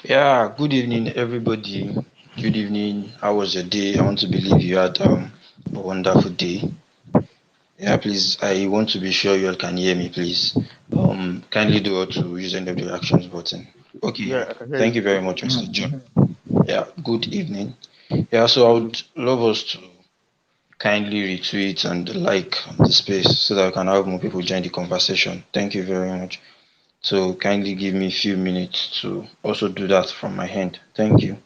Yeah, good evening, everybody. Good evening. How was your day? I want to believe you had a wonderful day. Yeah, please. I want to be sure you all can hear me, please. Kindly do all to use any of the reactions button. Okay, Yeah, yeah. I can hear Thank you. you very much, Mr. John. Yeah, good evening. Yeah, so I would love us to kindly retweet and like the space so that we can have more people join the conversation. Thank you very much. So kindly give me a few minutes to also do that from my hand. Thank you.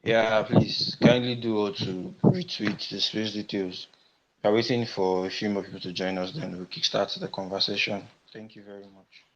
Yeah, please kindly do all to retweet the space details. We're waiting for a few more people to join us, then we'll kickstart the conversation. Thank you very much.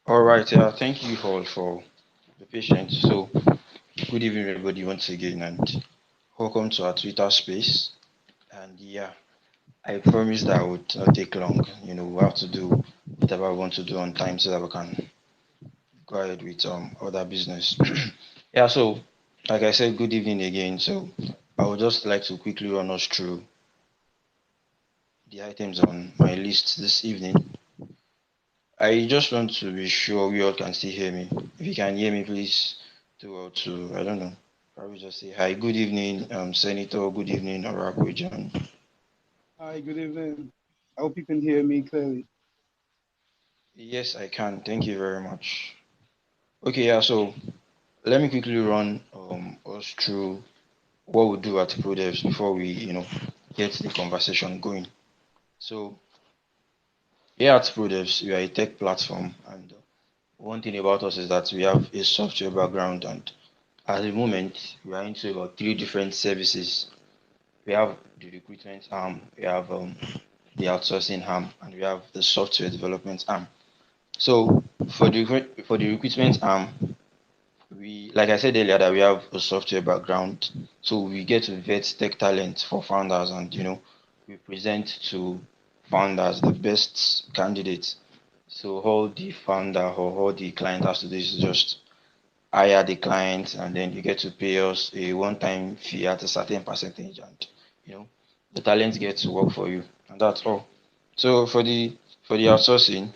All right, yeah, thank you all for the patience. So, good evening, everybody, once again, and welcome to our Twitter space. And yeah, I promise that would not take long. We have to do whatever we want to do on time so that we can go ahead with other business. Yeah, so like I said, good evening again. So I would just like to quickly run us through the items on my list this evening. I just want to be sure we all can still hear me. If you can hear me, please do all to, I don't know, probably just say hi. Good evening, Senator. Good evening, Orakwe John. Hi, good evening. I hope you can hear me clearly. Yes, I can. Thank you very much. Okay, yeah, so let me quickly run us through what we do at ProDevs before we, get the conversation going. So here at ProDevs, we are a tech platform, and one thing about us is that we have a software background, and at the moment, we are into about three different services. We have the recruitment arm, we have the outsourcing arm, and we have the software development arm. So for the recruitment arm, we like I said earlier that we have a software background, so we get to vet tech talent for founders, and we present to founders the best candidates. So all the founder or all the client has to do is just hire the client, and then you get to pay us a one-time fee at a certain percentage, and you know the talent gets to work for you, and that's all. So for the outsourcing,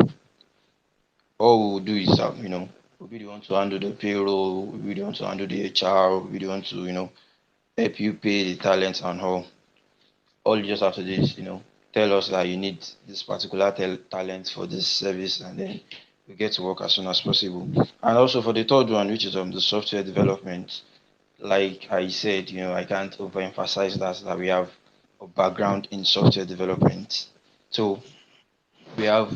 all we will do is we'll be the one to handle the payroll, we'll be the one to handle the HR, we'll be the one to help you pay the talent and all you just have to do is tell us that you need this particular talent for this service, and then we get to work as soon as possible. And also for the third one, which is the software development, like I said, I can't overemphasize that we have a background in software development. So we have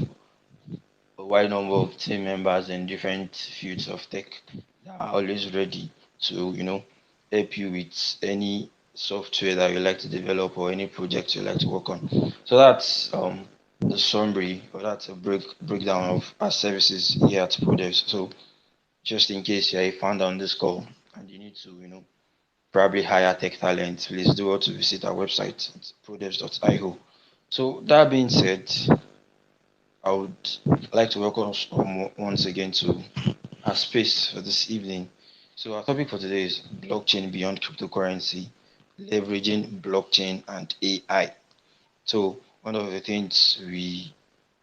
a wide number of team members in different fields of tech that are always ready to, help you with any software that you like to develop or any project you like to work on. So that's the summary, or that's a breakdown of our services here at ProDevs. So just in case you're a founder on this call and you need to, probably hire tech talent, please do well to visit our website, it's prodevs.io. So that being said, I would like to welcome us once again to our space for this evening. So our topic for today is blockchain beyond cryptocurrency, leveraging blockchain and AI. So one of the things we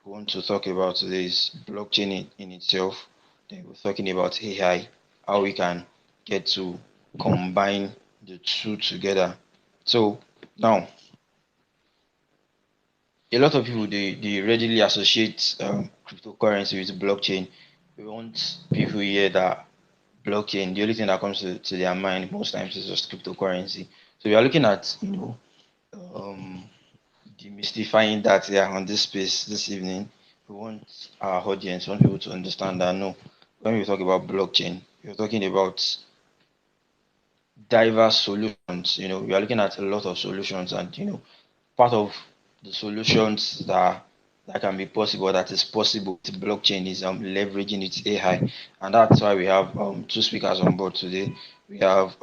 want to talk about today is blockchain in itself. Then we're talking about AI, how we can get to combine the two together. So now a lot of people they readily associate cryptocurrency with blockchain. We want people here that blockchain, the only thing that comes to their mind most times is just cryptocurrency. So we are looking at um, demystifying that here on this space this evening. We want our audience, we want people to understand that no, when we talk about blockchain, we're talking about diverse solutions. We are looking at a lot of solutions, and part of the solutions that can be possible, that is possible with blockchain, is leveraging its AI, and that's why we have two speakers on board today. We have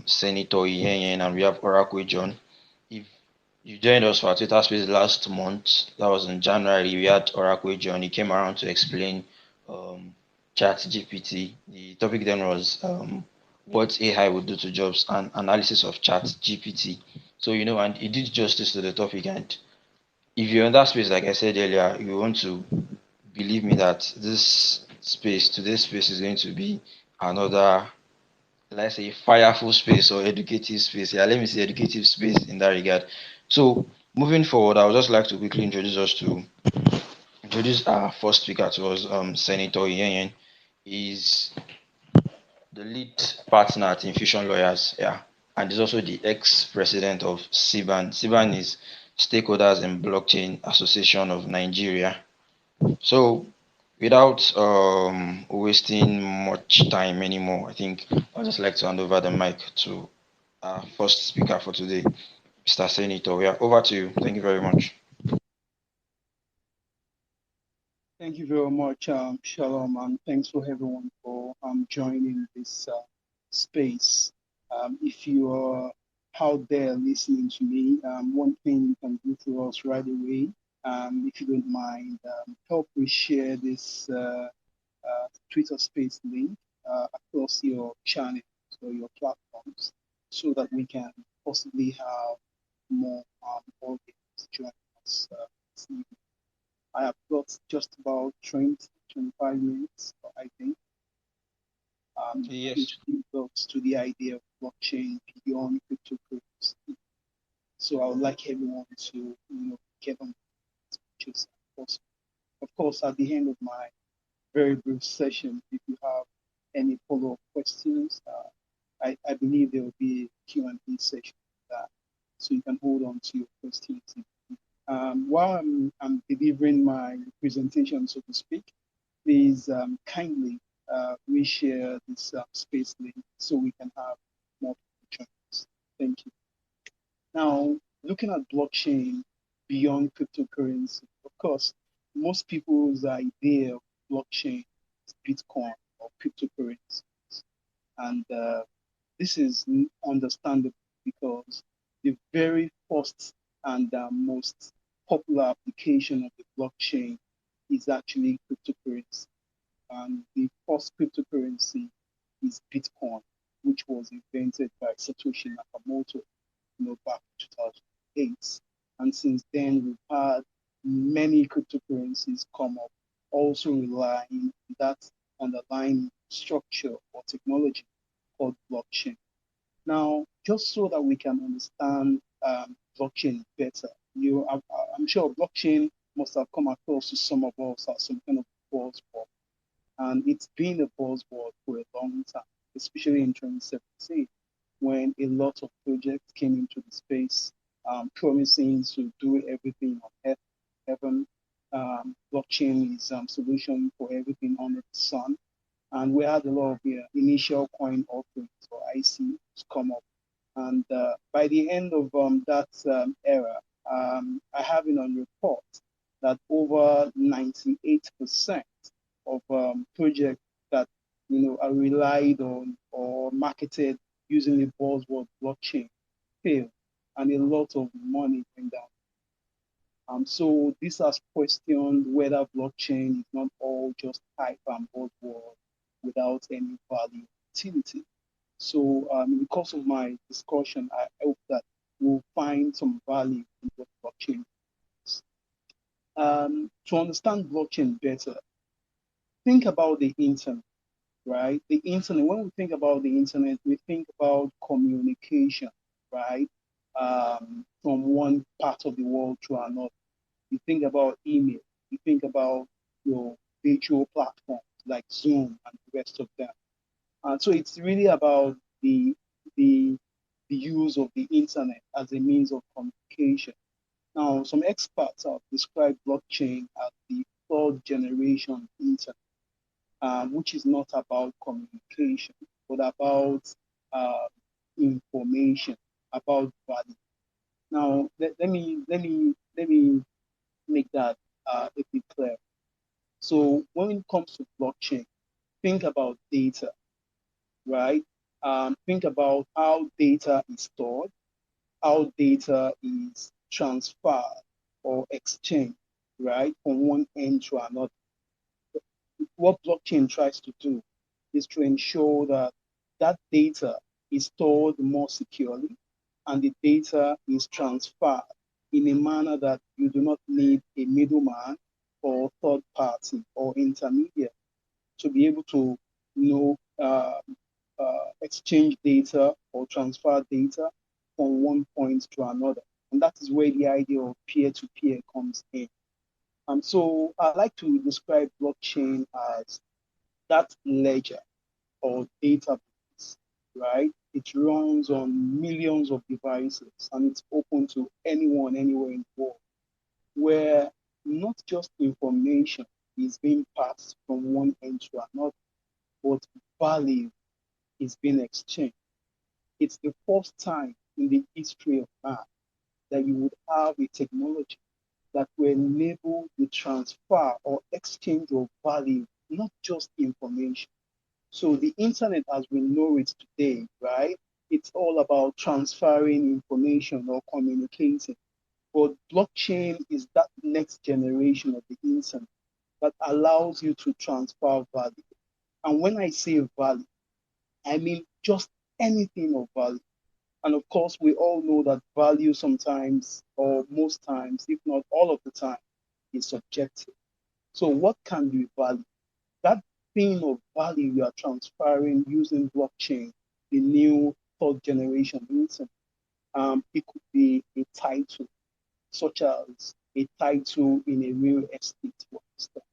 Senator Iyenyen and we have Orakwe John. If you joined us for our Twitter space last month, that was in January, we had Orakwe John. He came around to explain um, Chat GPT. The topic then was what AI would do to jobs and analysis of Chat GPT. So, and he did justice to the topic. And if you're in that space, like I said earlier, you want to believe me that today's space is going to be another, let's say, fireful space or educative space. Yeah, let me say educative space in that regard. So, moving forward, I would just like to quickly introduce our first speaker to us, Senator Iyenyen. He's the lead partner at Infusion Lawyers, yeah, and is also the ex-president of CBAN. CBAN is Stakeholders in Blockchain Association of Nigeria. So, without wasting much time anymore, I think I'd just like to hand over the mic to our first speaker for today, Mr. Senator. Yeah, over to you. Thank you very much. Thank you very much, Shalom, and thanks for everyone for joining this space. If you are out there listening to me, one thing you can do for us right away, if you don't mind, help me share this Twitter space link across your channels or your platforms so that we can possibly have more audience join us this evening. I have got just about 20, 25 minutes, I think, to Yes. introduce us to the idea of blockchain beyond cryptocurrency. So I would like everyone to, get on as much as possible. Of course, at the end of my very brief session, if you have any follow-up questions, I believe there will be a Q&A session for that, so you can hold on to your questions. While I'm delivering my presentation, so to speak, please kindly reshare this space link so we can have more people join us. Thank you. Now, looking at blockchain beyond cryptocurrency, of course, most people's idea of blockchain is Bitcoin or cryptocurrency. And this is understandable because the very first and most popular application of the blockchain is actually cryptocurrency. And the first cryptocurrency is Bitcoin, which was invented by Satoshi Nakamoto, back in 2008. And since then, we've had many cryptocurrencies come up also relying on that underlying structure or technology called blockchain. Now, just so that we can understand blockchain better, I'm sure blockchain must have come across to some of us as some kind of buzzword, and it's been a buzzword for a long time, especially in 2017 when a lot of projects came into the space, promising to do everything on earth, heaven. Blockchain is solution for everything under the sun, and we had a lot of initial coin offerings or IC come up. And by the end of that era, I have it on report that over 98% of projects that are relied on or marketed using the buzzword blockchain failed, and a lot of money went down. So this has questioned whether blockchain is not all just hype and buzzword without any value utility. So in the course of my discussion, I hope that we'll find some value in what blockchain is. To understand blockchain better, think about the internet, right? The internet, when we think about the internet, we think about communication, right? From one part of the world to another. You think about email, you think about your virtual platforms like Zoom and the rest of them. So it's really about the the use of the internet as a means of communication. Now, some experts have described blockchain as the third generation internet, which is not about communication, but about uh, information, about value. Now, let me make that a bit clear. So, when it comes to blockchain, think about data, right? Think about how data is stored, how data is transferred or exchanged, right, from one end to another. What blockchain tries to do is to ensure that that data is stored more securely and the data is transferred in a manner that you do not need a middleman or third party or intermediate to be able to know exchange data or transfer data from one point to another. And that is where the idea of peer-to-peer comes in. So I like to describe blockchain as that ledger or database, right? It runs on millions of devices and it's open to anyone, anywhere in the world, where not just information is being passed from one end to another, but value is being exchanged. It's the first time in the history of man that you would have a technology that will enable the transfer or exchange of value, not just information. So the internet as we know it today, right? It's all about transferring information or communicating. But blockchain is that next generation of the internet that allows you to transfer value. And when I say value, I mean just anything of value. And of course, we all know that value sometimes, or most times, if not all of the time, is subjective. So, what can be value? That thing of value you are transferring using blockchain, the new third generation internet, it could be a title, such as a title in a real estate, for instance.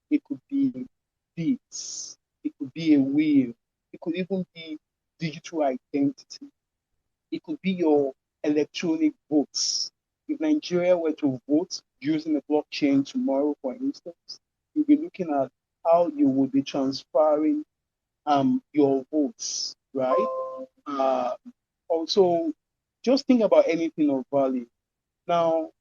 It could be deeds. It could be a will. It could even be digital identity. It could be your electronic votes. If Nigeria were to vote using a blockchain tomorrow, for instance, you'll be looking at how you would be transferring your votes, right? Uh, Also, just think about anything of value. Now,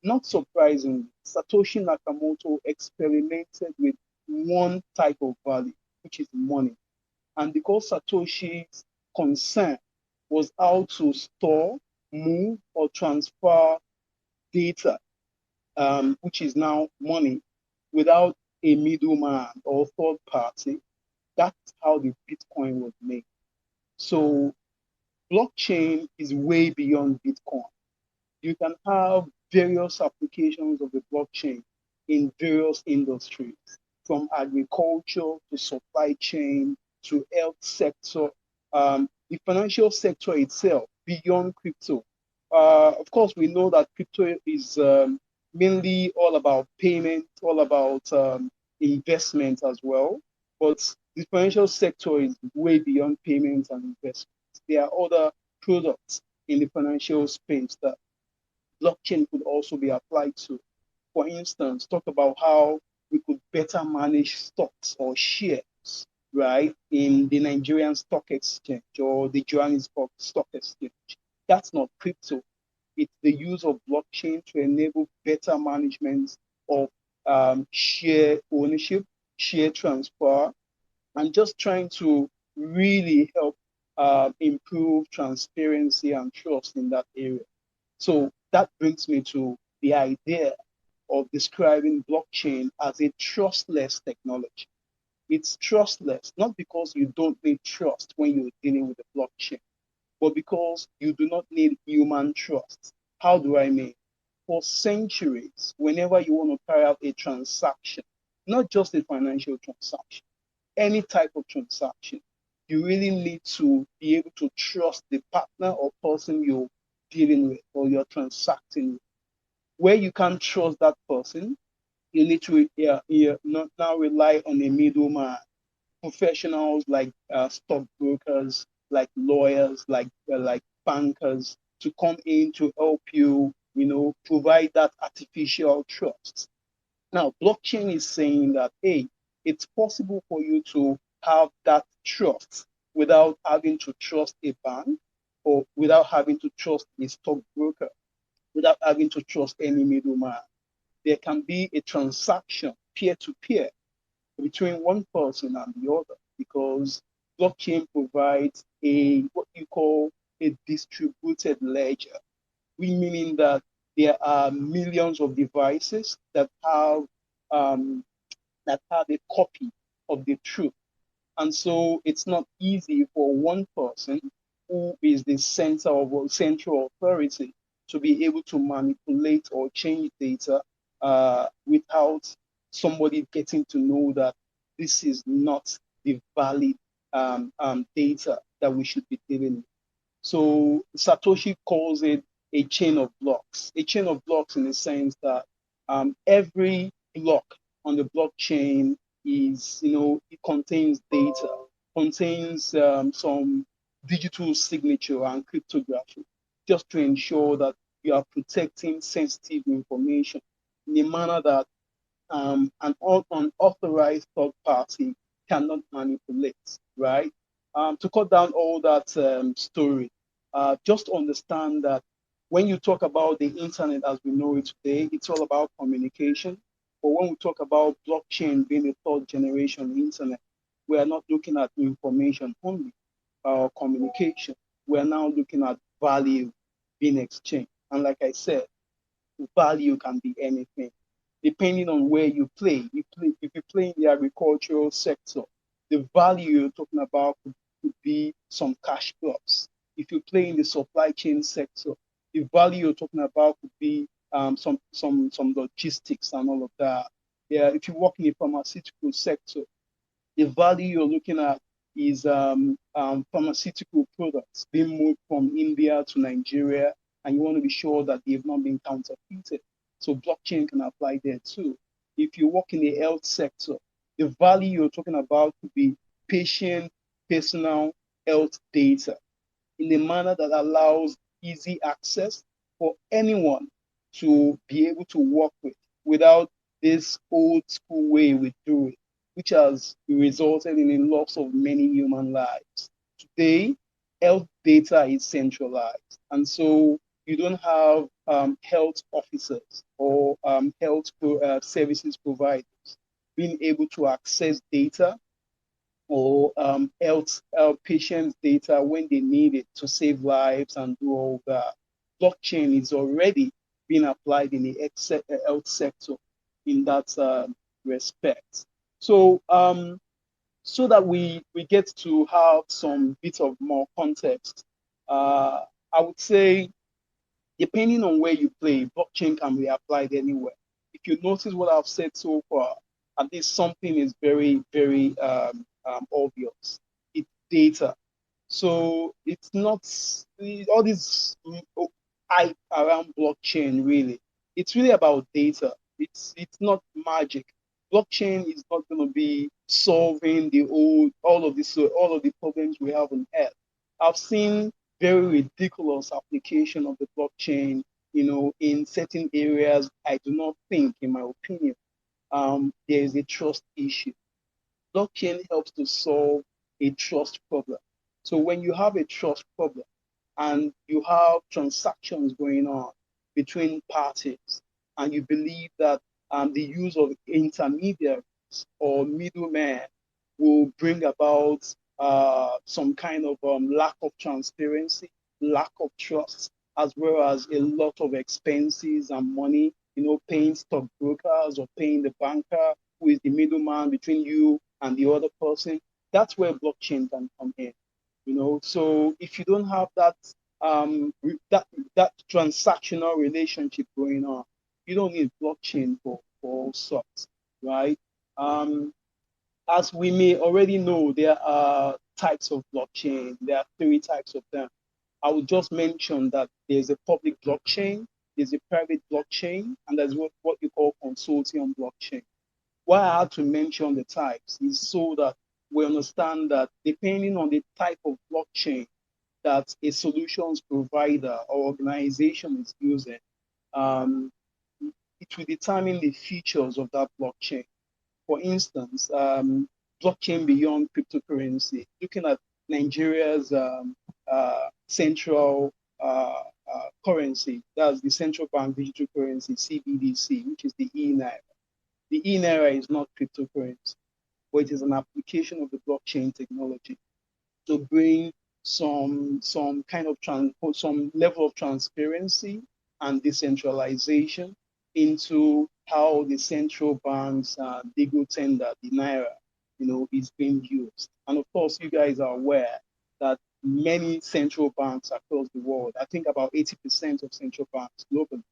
not surprisingly, Satoshi Nakamoto experimented with one type of value, which is money. And because Satoshi's concern was how to store, move, or transfer data, which is now money, without a middleman or third party, that's how the Bitcoin was made. So blockchain is way beyond Bitcoin. You can have various applications of the blockchain in various industries. from agriculture to supply chain to health sector, the financial sector itself beyond crypto. Of course, we know that crypto is mainly all about payment, all about investment as well. But the financial sector is way beyond payments and investments. There are other products in the financial space that blockchain could also be applied to. For instance, talk about how we could better manage stocks or shares, right, in the Nigerian stock exchange or the Johannesburg stock exchange. That's not crypto. It's the use of blockchain to enable better management of share ownership, share transfer, and just trying to really help improve transparency and trust in that area. So that brings me to the idea of describing blockchain as a trustless technology. It's trustless, not because you don't need trust when you're dealing with the blockchain, but because you do not need human trust. How do I mean? For centuries, whenever you want to carry out a transaction, not just a financial transaction, any type of transaction, you really need to be able to trust the partner or person you're dealing with or you're transacting with. Where you can't trust that person, you need to not now rely on a middleman, professionals like stockbrokers, like lawyers, like bankers to come in to help you, provide that artificial trust. Now, blockchain is saying that, hey, it's possible for you to have that trust without having to trust a bank or without having to trust a stockbroker, without having to trust any middleman. There can be a transaction peer to peer between one person and the other because blockchain provides a what you call a distributed ledger, we meaning that there are millions of devices um, that have a copy of the truth. And so it's not easy for one person who is the center of a central authority to be able to manipulate or change data without somebody getting to know that this is not the valid data that we should be dealing with. So Satoshi calls it a chain of blocks. A chain of blocks in the sense that every block on the blockchain is, it contains data, contains some digital signature and cryptography, just to ensure that you are protecting sensitive information in a manner that an unauthorized third party cannot manipulate, right? To cut down all that story, just understand that when you talk about the internet as we know it today, it's all about communication. But when we talk about blockchain being a third generation internet, we are not looking at information only or communication. We are now looking at value being exchanged. And like I said, value can be anything depending on where you play. If you play in the agricultural sector, the value you're talking about could be some cash crops. If you play in the supply chain sector, the value you're talking about could be some logistics and all of that. Yeah, if you work in the pharmaceutical sector, the value you're looking at is pharmaceutical products being moved from India to Nigeria, and you want to be sure that they've not been counterfeited. So blockchain can apply there too. If you work in the health sector, the value you're talking about could be patient personal health data in a manner that allows easy access for anyone to be able to work with without this old school way we do it, which has resulted in a loss of many human lives. Today, health data is centralized, and so you don't have health officers or services providers being able to access data or health patients' data when they need it to save lives and do all that. Blockchain is already being applied in the health sector in that respect. So, so that we get to have some bit of more context, I would say depending on where you play, blockchain can be applied anywhere. If you notice what I've said so far, at least something is very, very obvious. It's data. So it's not all this hype around blockchain really. It's really about data. It's not magic. Blockchain is not going to be solving the all of the problems we have on Earth. I've seen very ridiculous application of the blockchain, in certain areas. I do not think, in my opinion, there is a trust issue. Blockchain helps to solve a trust problem. So when you have a trust problem and you have transactions going on between parties, and you believe that the use of intermediaries or middlemen will bring about some kind of lack of transparency, lack of trust, as well as a lot of expenses and money, paying stockbrokers or paying the banker who is the middleman between you and the other person. That's where blockchain can come in. So if you don't have that transactional relationship going on, you don't need blockchain for all sorts, right? Um, as we may already know, there are types of blockchain. There are three types of them. I will just mention that there's a public blockchain, there's a private blockchain, and there's what you call consortium blockchain. Why I had to mention the types is so that we understand that depending on the type of blockchain that a solutions provider or organization is using, um, it will determine the features of that blockchain. For instance, blockchain beyond cryptocurrency, looking at Nigeria's central currency, that's the central bank digital currency, CBDC, which is the e-naira. The e-naira is not cryptocurrency, but it is an application of the blockchain technology to bring some kind of some level of transparency and decentralization into how the central bank's legal tender, the naira, is being used. And of course, you guys are aware that many central banks across the world, I think about 80% of central banks globally,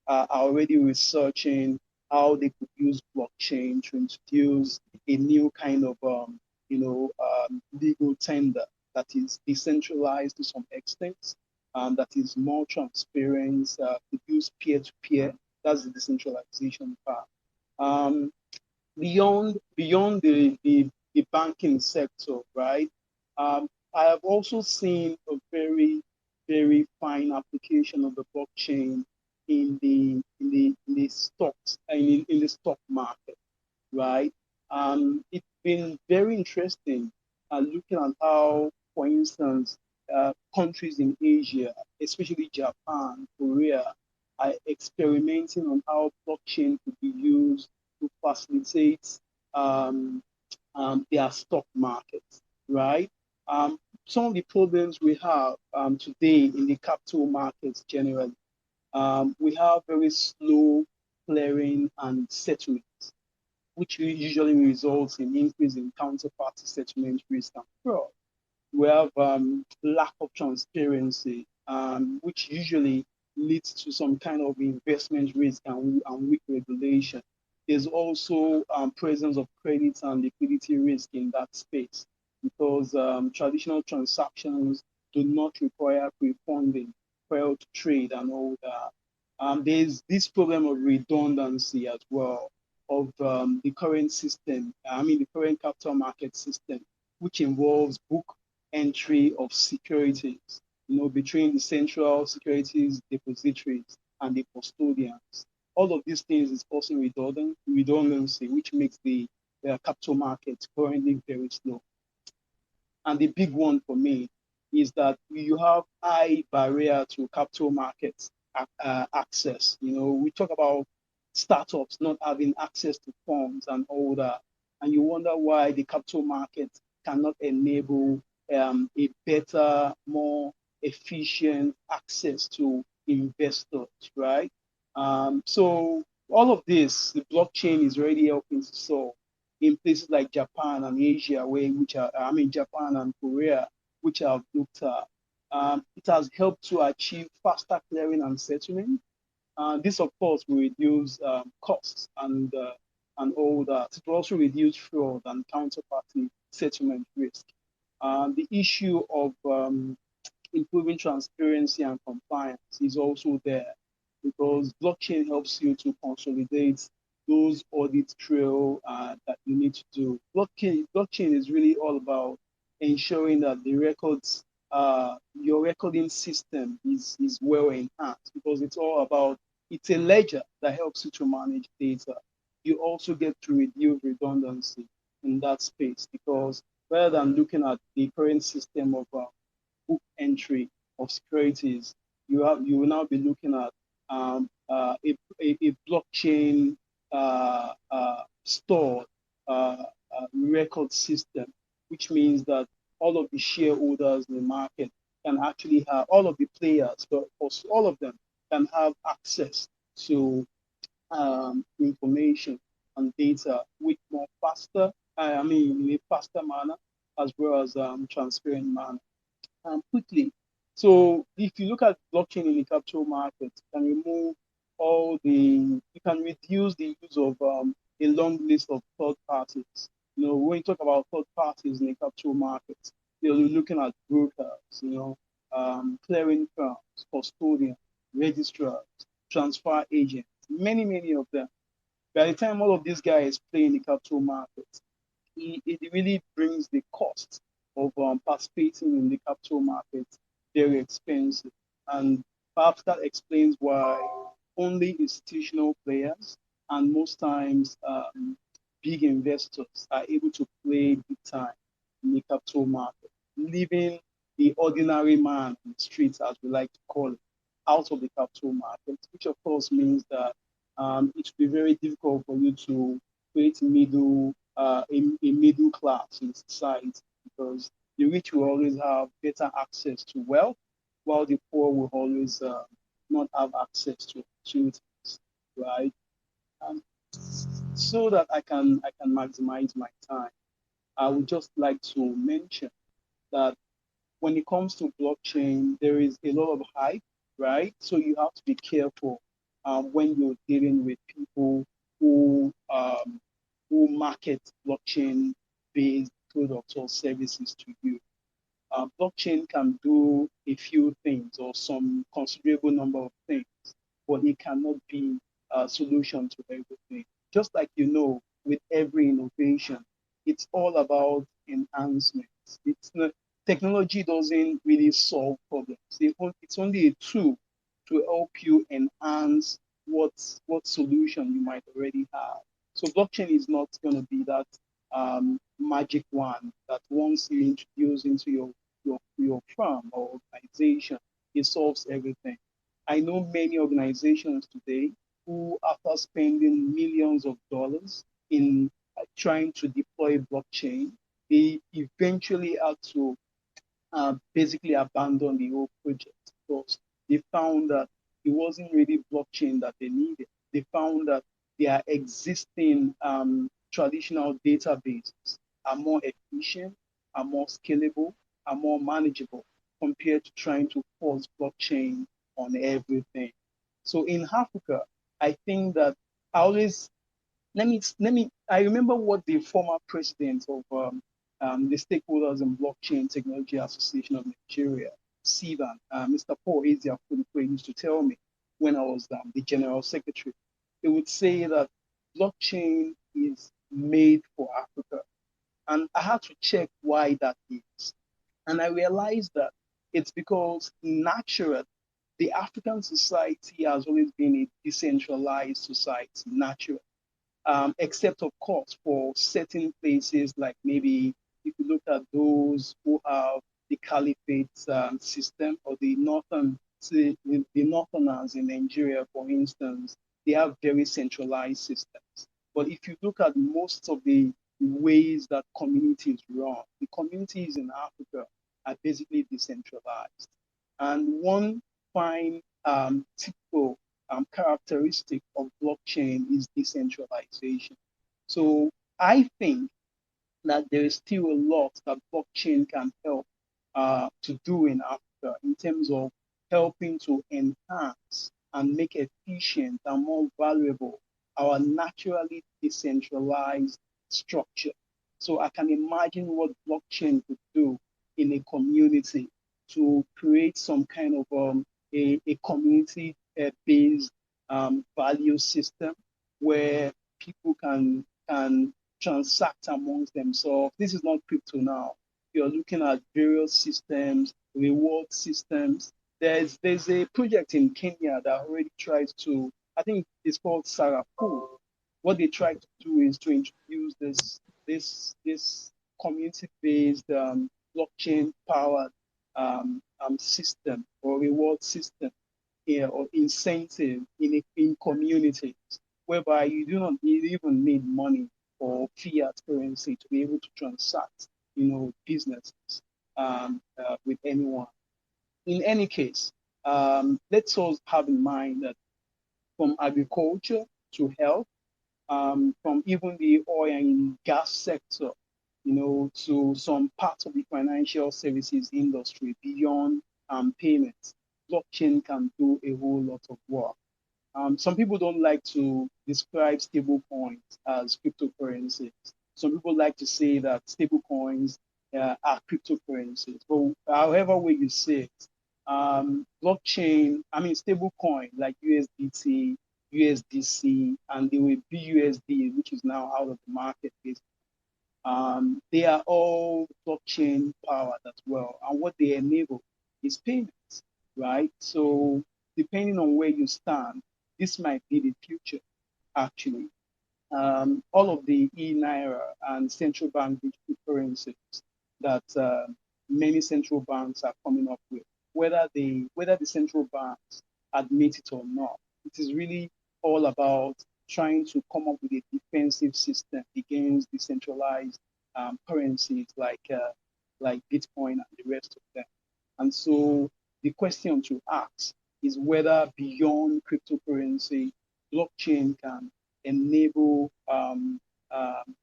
are already researching how they could use blockchain to introduce a new kind of legal tender that is decentralized to some extent, that is more transparent, could use peer to peer. That's the decentralization part. Um, beyond the banking sector, right? I have also seen a very very fine application of the blockchain in the stocks in the stock market, right? It's been very interesting looking at how, for instance, countries in Asia, especially Japan, Korea, are experimenting on how blockchain could be used to facilitate um, their stock markets, right? Some of the problems we have today in the capital markets generally, we have very slow clearing and settlement, which usually results in increase in counterparty settlement risk and fraud. We have lack of transparency, which usually leads to some kind of investment risk and weak regulation. There's also presence of credit and liquidity risk in that space because traditional transactions do not require pre-funding prior to trade and all that. There's this problem of redundancy as well of the current system, the current capital market system, which involves book entry of securities, between the central securities depositories and the custodians. All of these things is causing redundancy, which makes the capital market currently very slow. And the big one for me is that you have high barrier to capital markets access. We talk about startups not having access to funds and all that, and you wonder why the capital market cannot enable a better, more efficient access to investors, right? So all of this, the blockchain is already helping to solve in places like Japan and Asia, Japan and Korea, which I've looked at. It has helped to achieve faster clearing and settlement. This, of course, will reduce costs and all that. It will also reduce fraud and counterparty settlement risk. The issue of improving transparency and compliance is also there because blockchain helps you to consolidate those audit trail that you need to do. Blockchain is really all about ensuring that the records, your recording system is well enhanced because it's all about, it's a ledger that helps you to manage data. You also get to reduce redundancy in that space because rather than looking at the current system of book entry of securities, you will now be looking at a blockchain stored record system, which means that all of the shareholders in the market can actually have all of the players, but also all of them can have access to information and data with more faster, I mean, in a faster manner, as well as transparent manner quickly. So if you look at blockchain in the capital market, you can remove you can reduce the use of a long list of third parties. When you talk about third parties in the capital market, you're looking at brokers, clearing firms, custodians, registrars, transfer agents, many of them. By the time all of these guys play in the capital market, it really brings the cost of participating in the capital market very expensive. And perhaps that explains why only institutional players and most times big investors are able to play big time in the capital market, leaving the ordinary man on the streets, as we like to call it, out of the capital market, which of course means that it will be very difficult for you to create a middle class in society because the rich will always have better access to wealth, while the poor will always not have access to opportunities, right? Um, so that I can maximize my time, I would just like to mention that when it comes to blockchain, there is a lot of hype, right? So you have to be careful when you're dealing with people who market blockchain-based products or services to you. Blockchain can do a few things or some considerable number of things, but it cannot be a solution to everything. Just like with every innovation, it's all about enhancements. It's not, technology doesn't really solve problems. It's only a tool to help you enhance what solution you might already have. So blockchain is not going to be that magic one that once you introduce into your firm or organization, it solves everything. I know many organizations today who, after spending millions of dollars in trying to deploy blockchain, they eventually had to basically abandoned the whole project because they found that it wasn't really blockchain that they needed. They found that their existing traditional databases are more efficient, are more scalable, are more manageable compared to trying to force blockchain on everything. So in Africa, I think that I always let me I remember what the former president of the Stakeholders in Blockchain Technology Association of Nigeria, CBAN, Mr. Paul Ezeakwesili, used to tell me when I was the general secretary. He would say that blockchain is made for Africa. And I had to check why that is. And I realized that it's because naturally the African society has always been a decentralized society, naturally except of course for certain places like maybe if you look at those who have the caliphate system or the northerners in Nigeria, for instance, they have very centralized systems. But if you look at most of the ways that communities run, the communities in Africa are basically decentralized. And one fine typical characteristic of blockchain is decentralization. So I think that there is still a lot that blockchain can help to do in Africa in terms of helping to enhance and make efficient and more valuable our naturally decentralized structure. So I can imagine what blockchain could do in a community to create some kind of a community based value system where people can transact amongst themselves. This is not crypto now. You're looking at various systems, reward systems. There's a project in Kenya that already tries to, I think it's called Sarafu. What they try to do is to introduce this community-based blockchain powered system or reward system here or incentive in communities whereby you do not even need money or fiat currency to be able to transact, businesses with anyone. In any case, let's also have in mind that from agriculture to health, from even the oil and gas sector, to some parts of the financial services industry beyond payments, blockchain can do a whole lot of work. Some people don't like to describe stable coins as cryptocurrencies. Some people like to say that stable coins are cryptocurrencies. But however way you say it, blockchain, I mean, stable coin like USDT, USDC, and there will be USD, which is now out of the market. They are all blockchain powered as well. And what they enable is payments, right? So depending on where you stand, this might be the future, actually. All of the e-naira and central bank digital currencies that many central banks are coming up with, whether the central banks admit it or not, it is really all about trying to come up with a defensive system against decentralized currencies like Bitcoin and the rest of them. And so the question to ask is whether beyond cryptocurrency, blockchain can enable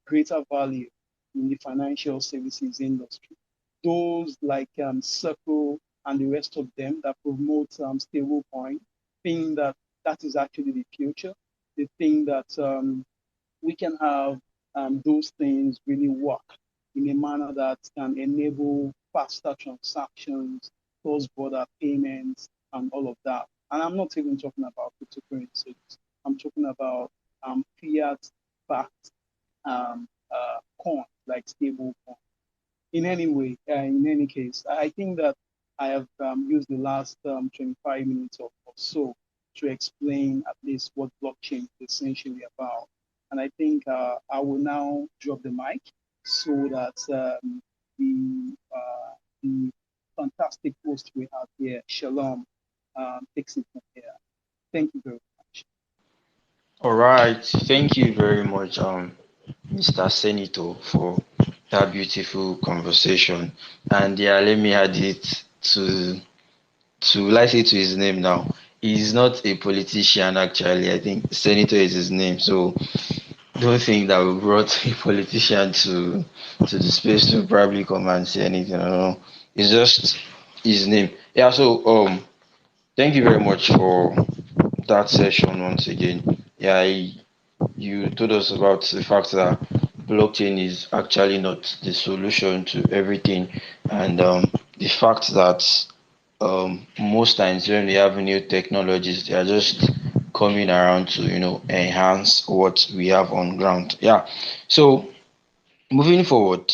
greater value in the financial services industry. Those like Circle and the rest of them that promote stablecoin think that that is actually the future. They think that we can have those things really work in a manner that can enable faster transactions, cross-border payments, and all of that. And I'm not even talking about cryptocurrencies. I'm talking about fiat-backed coins like stable coins. In any case, I think that I have used the last 25 minutes or so to explain at least what blockchain is essentially about. And I think I will now drop the mic so that the fantastic host we have here, Shalom, takes it from here. Thank you very much. All right. Thank you very much, Mr. Senator, for that beautiful conversation. And yeah, let me add it to let's say to his name now. He's not a politician actually. I think Senator is his name. So don't think that we brought a politician to the space to probably come and say anything. I don't know. It's just his name. Yeah, so thank you very much for that session once again. Yeah, you told us about the fact that blockchain is actually not the solution to everything, and the fact that most times when we have new technologies, they are just coming around to enhance what we have on ground. Yeah. So moving forward,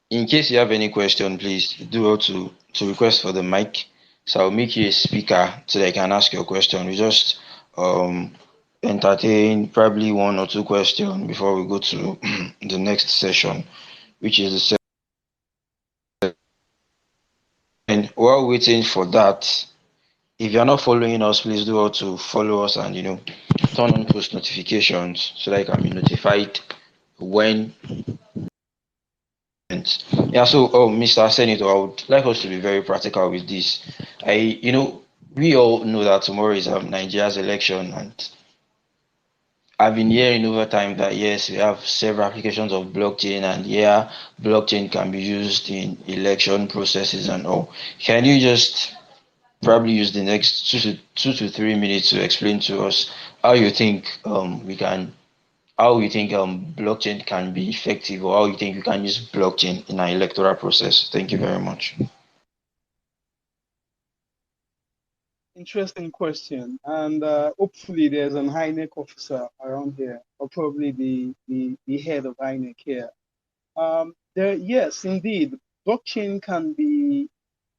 in case you have any question, please do well to request for the mic. So I'll make you a speaker so that I can ask your question. We just um entertain probably one or two questions before we go to the next session, which is the second. And while waiting for that, if you're not following us, please do well to follow us and turn on post notifications so that you can be notified when. Yeah, so Mr. Senator, I would like us to be very practical with this. We all know that tomorrow is Nigeria's election, and I've been hearing over time that yes, we have several applications of blockchain, and yeah, blockchain can be used in election processes and all. Can you just probably use the next 2 to 3 minutes to explain to us how you think we can how you think blockchain can be effective, or how you think we can use blockchain in our electoral process. Thank you very much. Interesting question. And hopefully there's an INEC officer around here, or probably the head of INEC here. Yes, indeed, blockchain can be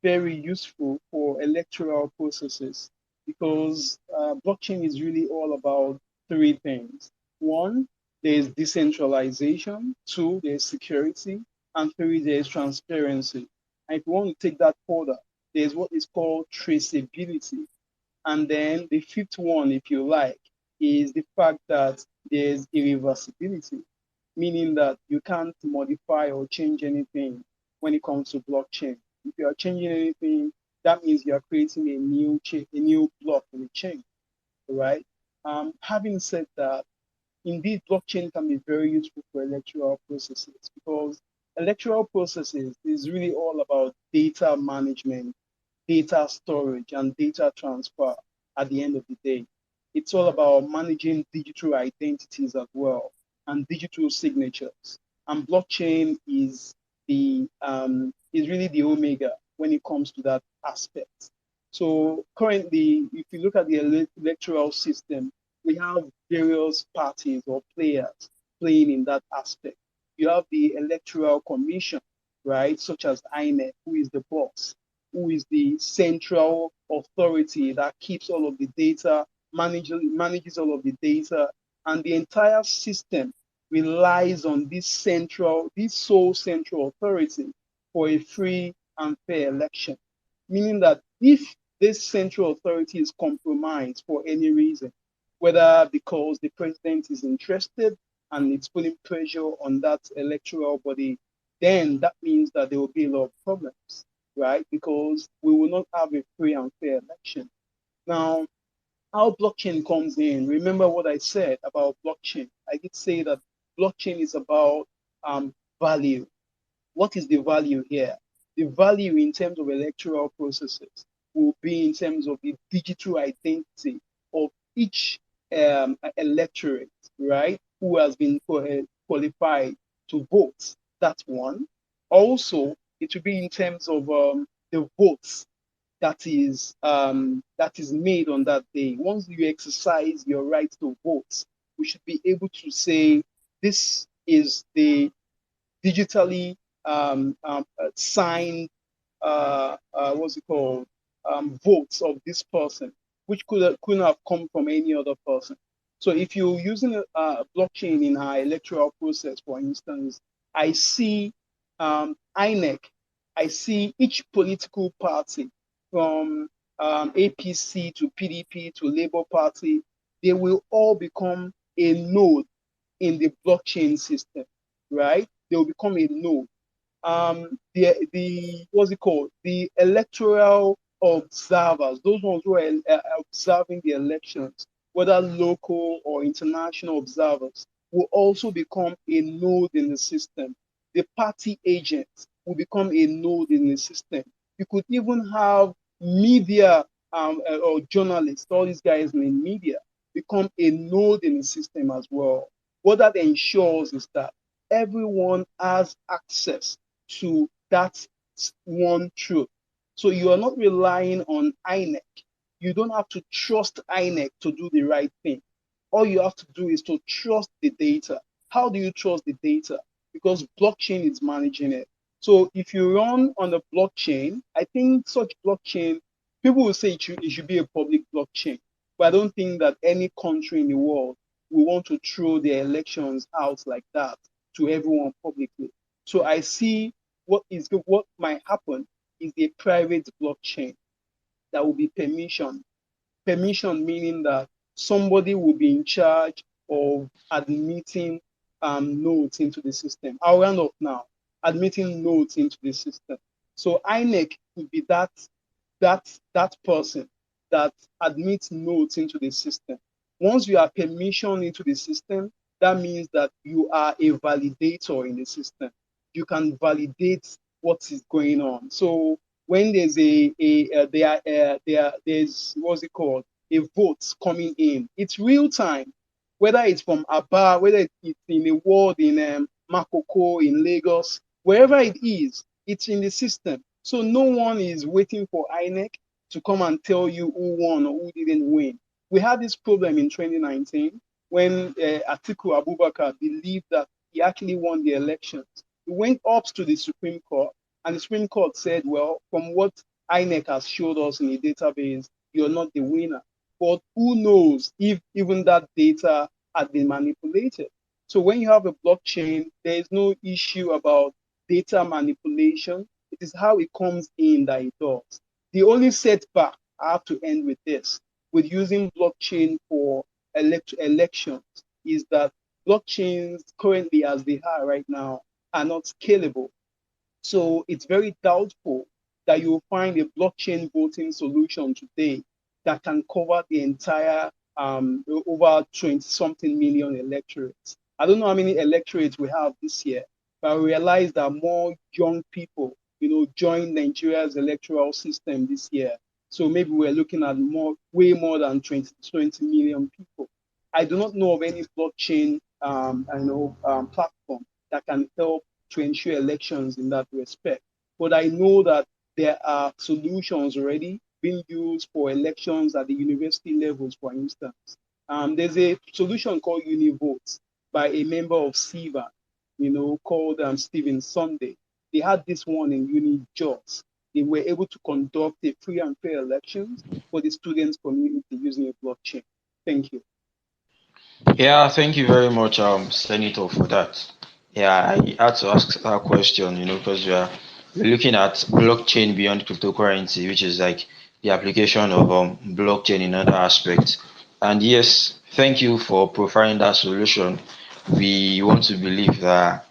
very useful for electoral processes because blockchain is really all about three things. One, there's decentralization. Two, there's security. And three, there's transparency. And if you want to take that further, there's what is called traceability. And then the fifth one, if you like, is the fact that there's irreversibility, meaning that you can't modify or change anything when it comes to blockchain. If you are changing anything, that means you are creating a new block in the chain, right? Having said that, indeed, blockchain can be very useful for electoral processes because electoral processes is really all about data management, data storage, and data transfer at the end of the day. It's all about managing digital identities as well and digital signatures. And blockchain is really the omega when it comes to that aspect. So currently, if you look at the electoral system, we have various parties or players playing in that aspect. You have the Electoral Commission, right, such as INEC, who is the boss, who is the central authority that keeps all of the data, manages all of the data, and the entire system relies on this sole central authority for a free and fair election. Meaning that if this central authority is compromised for any reason, whether because the president is interested and it's putting pressure on that electoral body, then that means that there will be a lot of problems, right? Because we will not have a free and fair election. Now, how blockchain comes in, remember what I said about blockchain. I did say that blockchain is about value. What is the value here? The value in terms of electoral processes will be in terms of the digital identity of each electorate, right, who has been qualified to vote. That's one. Also, it will be in terms of the votes that is made on that day. Once you exercise your right to vote, we should be able to say this is the digitally signed what's it called votes of this person, which couldn't have come from any other person. So if you're using a blockchain in our electoral process, for instance, I see INEC, I see each political party from APC to PDP to Labour Party, they will all become a node in the blockchain system, right? They will become a node. The what's it called? The electoral observers, those ones who are observing the elections, whether local or international observers, will also become a node in the system. The party agents will become a node in the system. You could even have media or journalists, all these guys in media, become a node in the system as well. What that ensures is that everyone has access to that one truth. So you are not relying on INEC. You don't have to trust INEC to do the right thing. All you have to do is to trust the data. How do you trust the data? Because blockchain is managing it. So if you run on the blockchain, I think such blockchain, people will say it should be a public blockchain. But I don't think that any country in the world will want to throw their elections out like that to everyone publicly. So I see what might happen is a private blockchain that will be permission. Permission meaning that somebody will be in charge of admitting nodes into the system. I'll round up now. Admitting nodes into the system. So INEC could be that person that admits nodes into the system. Once you have permission into the system, that means that you are a validator in the system. You can validate what is going on. So when there's there's what's it called? a vote coming in. It's real time, whether it's from Aba, whether it's in a ward in Makoko, in Lagos, wherever it is, it's in the system. So no one is waiting for INEC to come and tell you who won or who didn't win. We had this problem in 2019 when Atiku Abubakar believed that he actually won the elections. He went up to the Supreme Court, and the Supreme Court said, well, from what INEC has showed us in the database, you're not the winner. But who knows if even that data had been manipulated? So when you have a blockchain, there is no issue about data manipulation. It is how it comes in that it does. The only setback, I have to end with this, with using blockchain for elections is that blockchains currently as they are right now are not scalable. So it's very doubtful that you'll find a blockchain voting solution today that can cover the entire over 20 something million electorates. I don't know how many electorates we have this year, but I realize that more young people, join Nigeria's electoral system this year. So maybe we're looking at way more than 20 million people. I do not know of any blockchain, platform that can help to ensure elections in that respect. But I know that there are solutions already being used for elections at the university levels, for instance. There's a solution called Univote by a member of SIVA, called Stephen Sunday. They had this one in Uni Jos. They were able to conduct a free and fair elections for the students community using a blockchain. Thank you. Yeah, thank you very much, Senator, for that. Yeah, I had to ask that question, because we're looking at blockchain beyond cryptocurrency, which is like the application of blockchain in other aspects. And yes, thank you for providing that solution. We want to believe that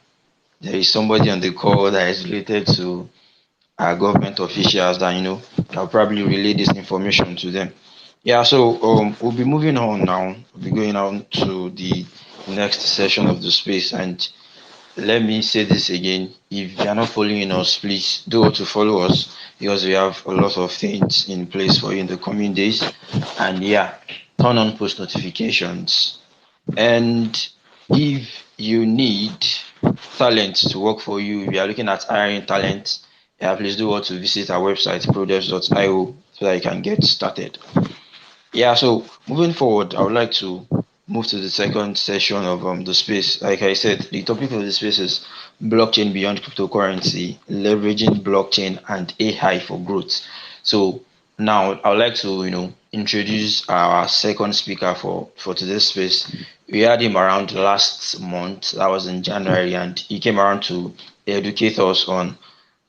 there is somebody on the call that is related to our government officials that that probably relay this information to them. Yeah, so we'll be moving on now. We'll be going on to the next session of the space. And let me say this again. If you are not following us, please do want to follow us because we have a lot of things in place for you in the coming days. And yeah, turn on post notifications. And if you need talent to work for you, if you are looking at hiring talent, yeah, please do want to visit our website, products.io, so that you can get started. Yeah, so moving forward, I would like to move to the second session of the space. Like I said, the topic of the space is blockchain beyond cryptocurrency, leveraging blockchain and AI for growth. So now I would like to, introduce our second speaker for today's space. We had him around last month, that was in January, and he came around to educate us on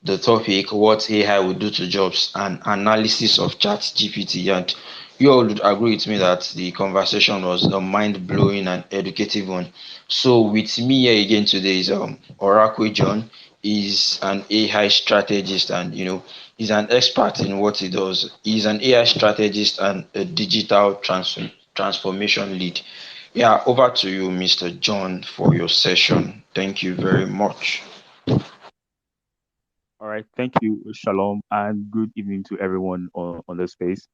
the topic what AI would do to jobs and analysis of chat GPT. And you all would agree with me that the conversation was a mind blowing and educative one. So with me here again today is Orakwe John. He's an AI strategist and he's an expert in what he does. He's an AI strategist and a digital transformation lead. Yeah, over to you, Mr. John, for your session. Thank you very much. All right, thank you, Shalom, and good evening to everyone on the space.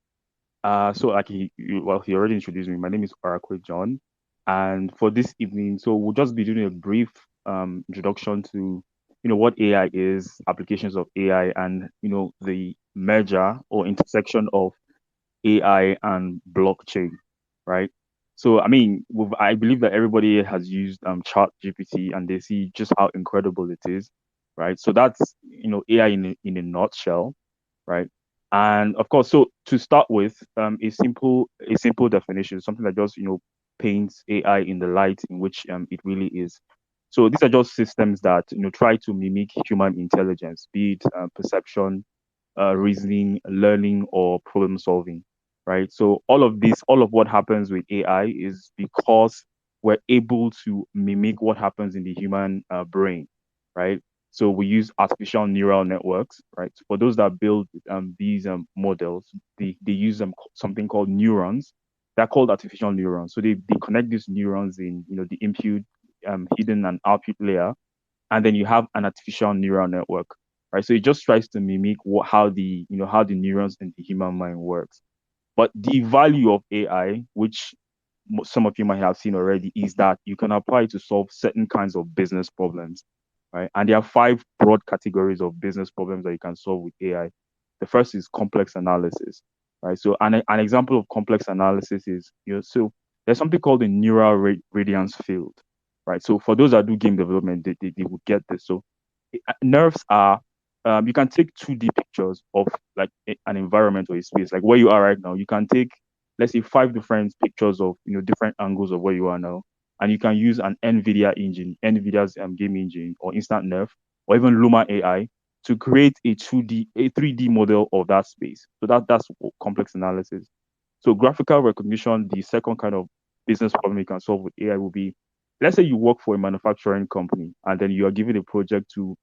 So like he already introduced me. My name is Orakwe John, and for this evening, so we'll just be doing a brief introduction to what AI is, applications of AI, and the merger or intersection of AI and blockchain, right? So, I mean, I believe that everybody has used Chat GPT and they see just how incredible it is, right? So that's AI in a nutshell, right? And of course, so to start with, a simple definition, something that just paints AI in the light in which it really is. So these are just systems that try to mimic human intelligence, be it perception, reasoning, learning, or problem solving, right? So all of what happens with AI is because we're able to mimic what happens in the human brain, right? So we use artificial neural networks, right? For those that build these models, they use something called neurons. They're called artificial neurons. So they connect these neurons in the input, hidden, and output layer, and then you have an artificial neural network, right? So it just tries to mimic how the neurons in the human mind works. But the value of AI, which some of you might have seen already, is that you can apply it to solve certain kinds of business problems, right? And there are five broad categories of business problems that you can solve with AI. The first is complex analysis, right? So an example of complex analysis is, so there's something called the neural radiance field, right? So for those that do game development, they would get this. So nerves are you can take 2D pictures of like an environment or a space, like where you are right now. You can take, let's say, five different pictures of different angles of where you are now, and you can use an NVIDIA's game engine, or Instant Nerve, or even Luma AI to create a 3D model of that space. So that's complex analysis. So graphical recognition, the second kind of business problem you can solve with AI will be, let's say you work for a manufacturing company and then you are given a project to,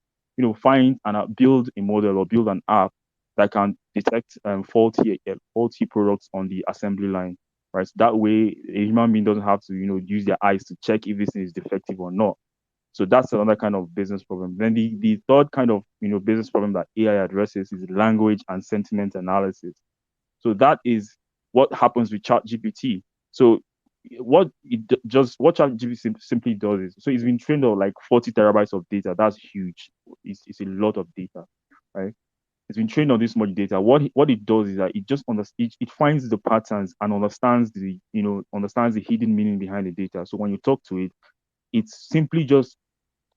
find and build a model or build an app that can detect faulty products on the assembly line, right? So that way a human being doesn't have to, use their eyes to check if this thing is defective or not. So that's another kind of business problem. Then the third kind of business problem that AI addresses is language and sentiment analysis. So that is what happens with ChatGPT. So what ChatGPT simply does is, so it's been trained on like 40 terabytes of data. That's huge. It's a lot of data, right? It's been trained on this much data. What it does is that it just it finds the patterns and understands the hidden meaning behind the data. So when you talk to it, it's simply just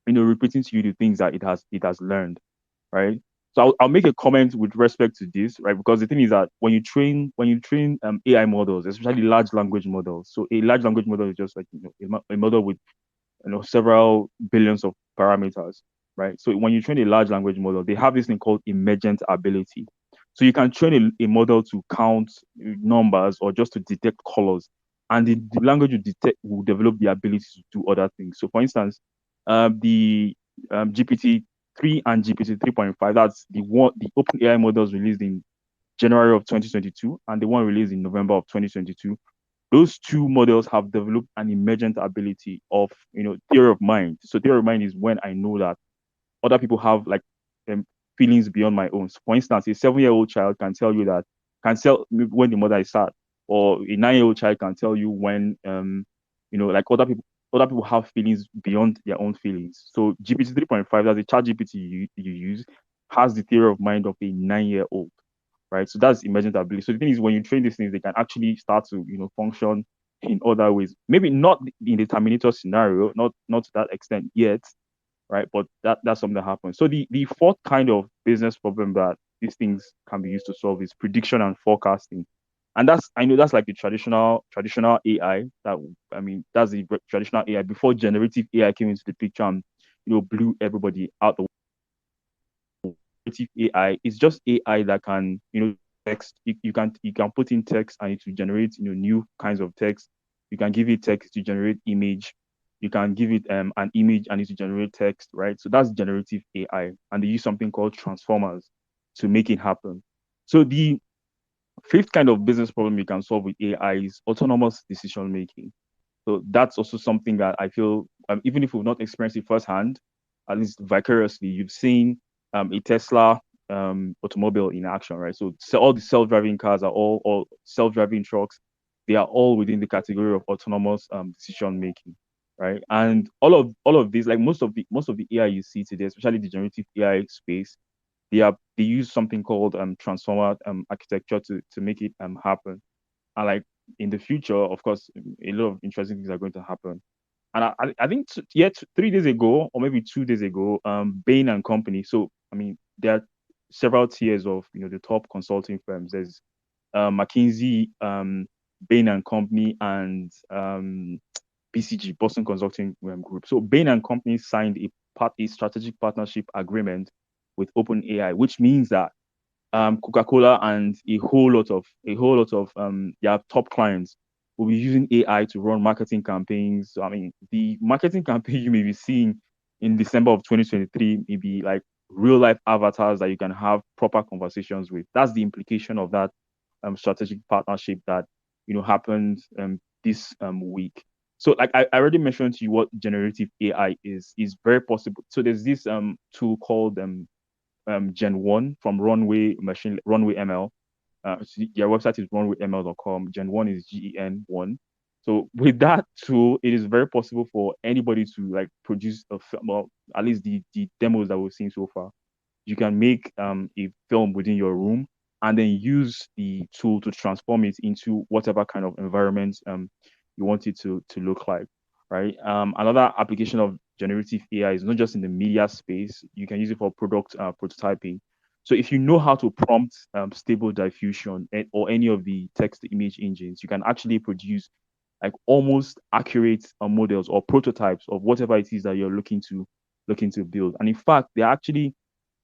repeating to you the things that it has learned, right? So I'll make a comment with respect to this, right? Because the thing is that when you train AI models, especially large language models, so a large language model is just like a model with several billions of parameters, right? So when you train a large language model, they have this thing called emergent ability. So you can train a model to count numbers or just to detect colors, and the language will develop the ability to do other things. So for instance, the GPT 3 and GPT 3.5, that's the open AI models released in January of 2022 and the one released in November of 2022. Those two models have developed an emergent ability of theory of mind. So theory of mind is when I know that other people have like um, feelings beyond my own. So for instance, a 7-year-old child can tell you that can tell when the mother is sad, or a 9-year-old child can tell you when like other people have feelings beyond their own feelings. So GPT 3.5, that's a chat GPT you use, has the theory of mind of a 9-year-old, right? So that's emergent ability. So the thing is, when you train these things, they can actually start to function in other ways. Maybe not in the Terminator scenario, not to that extent yet, right? But that's something that happens. So the fourth kind of business problem that these things can be used to solve is prediction and forecasting. And I know that's like the traditional AI. That's the traditional AI before generative AI came into the picture and blew everybody out the AI. It's just AI that can, text. You can put in text and it will generate, new kinds of text. You can give it text to generate image. You can give it an image and it will generate text, right? So that's generative AI, and they use something called transformers to make it happen. So the fifth kind of business problem you can solve with AI is autonomous decision making. So that's also something that I feel, even if we've not experienced it firsthand, at least vicariously, you've seen a Tesla automobile in action, right? So all the self-driving cars are all self-driving trucks. They are all within the category of autonomous decision making, right? And all of these, like most of the AI you see today, especially the generative AI space, they use something called transformer architecture to make it happen. And like in the future, of course, a lot of interesting things are going to happen. And I think 3 days ago, or maybe 2 days ago, Bain and Company. So I mean, there are several tiers of the top consulting firms. There's McKinsey, Bain and Company, and BCG, Boston Consulting Group. So Bain and Company signed a strategic partnership agreement with OpenAI, which means that Coca-Cola and a whole lot of their top clients will be using AI to run marketing campaigns. So I mean, the marketing campaign you may be seeing in December of 2023 may be like real life avatars that you can have proper conversations with. That's the implication of that strategic partnership that happened this week. So like I already mentioned to you what generative AI is very possible. So there's this tool called Gen 1 from Runway ML. their website is runwithml.com. Gen 1 is GEN1. So with that tool, it is very possible for anybody to like produce a film, well, at least the demos that we've seen so far. You can make a film within your room and then use the tool to transform it into whatever kind of environment you want it to look like, right? Another application of generative AI is not just in the media space. You can use it for product prototyping. So if you know how to prompt stable diffusion or any of the text to image engines, you can actually produce like almost accurate models or prototypes of whatever it is that you're looking to build. And in fact, there are actually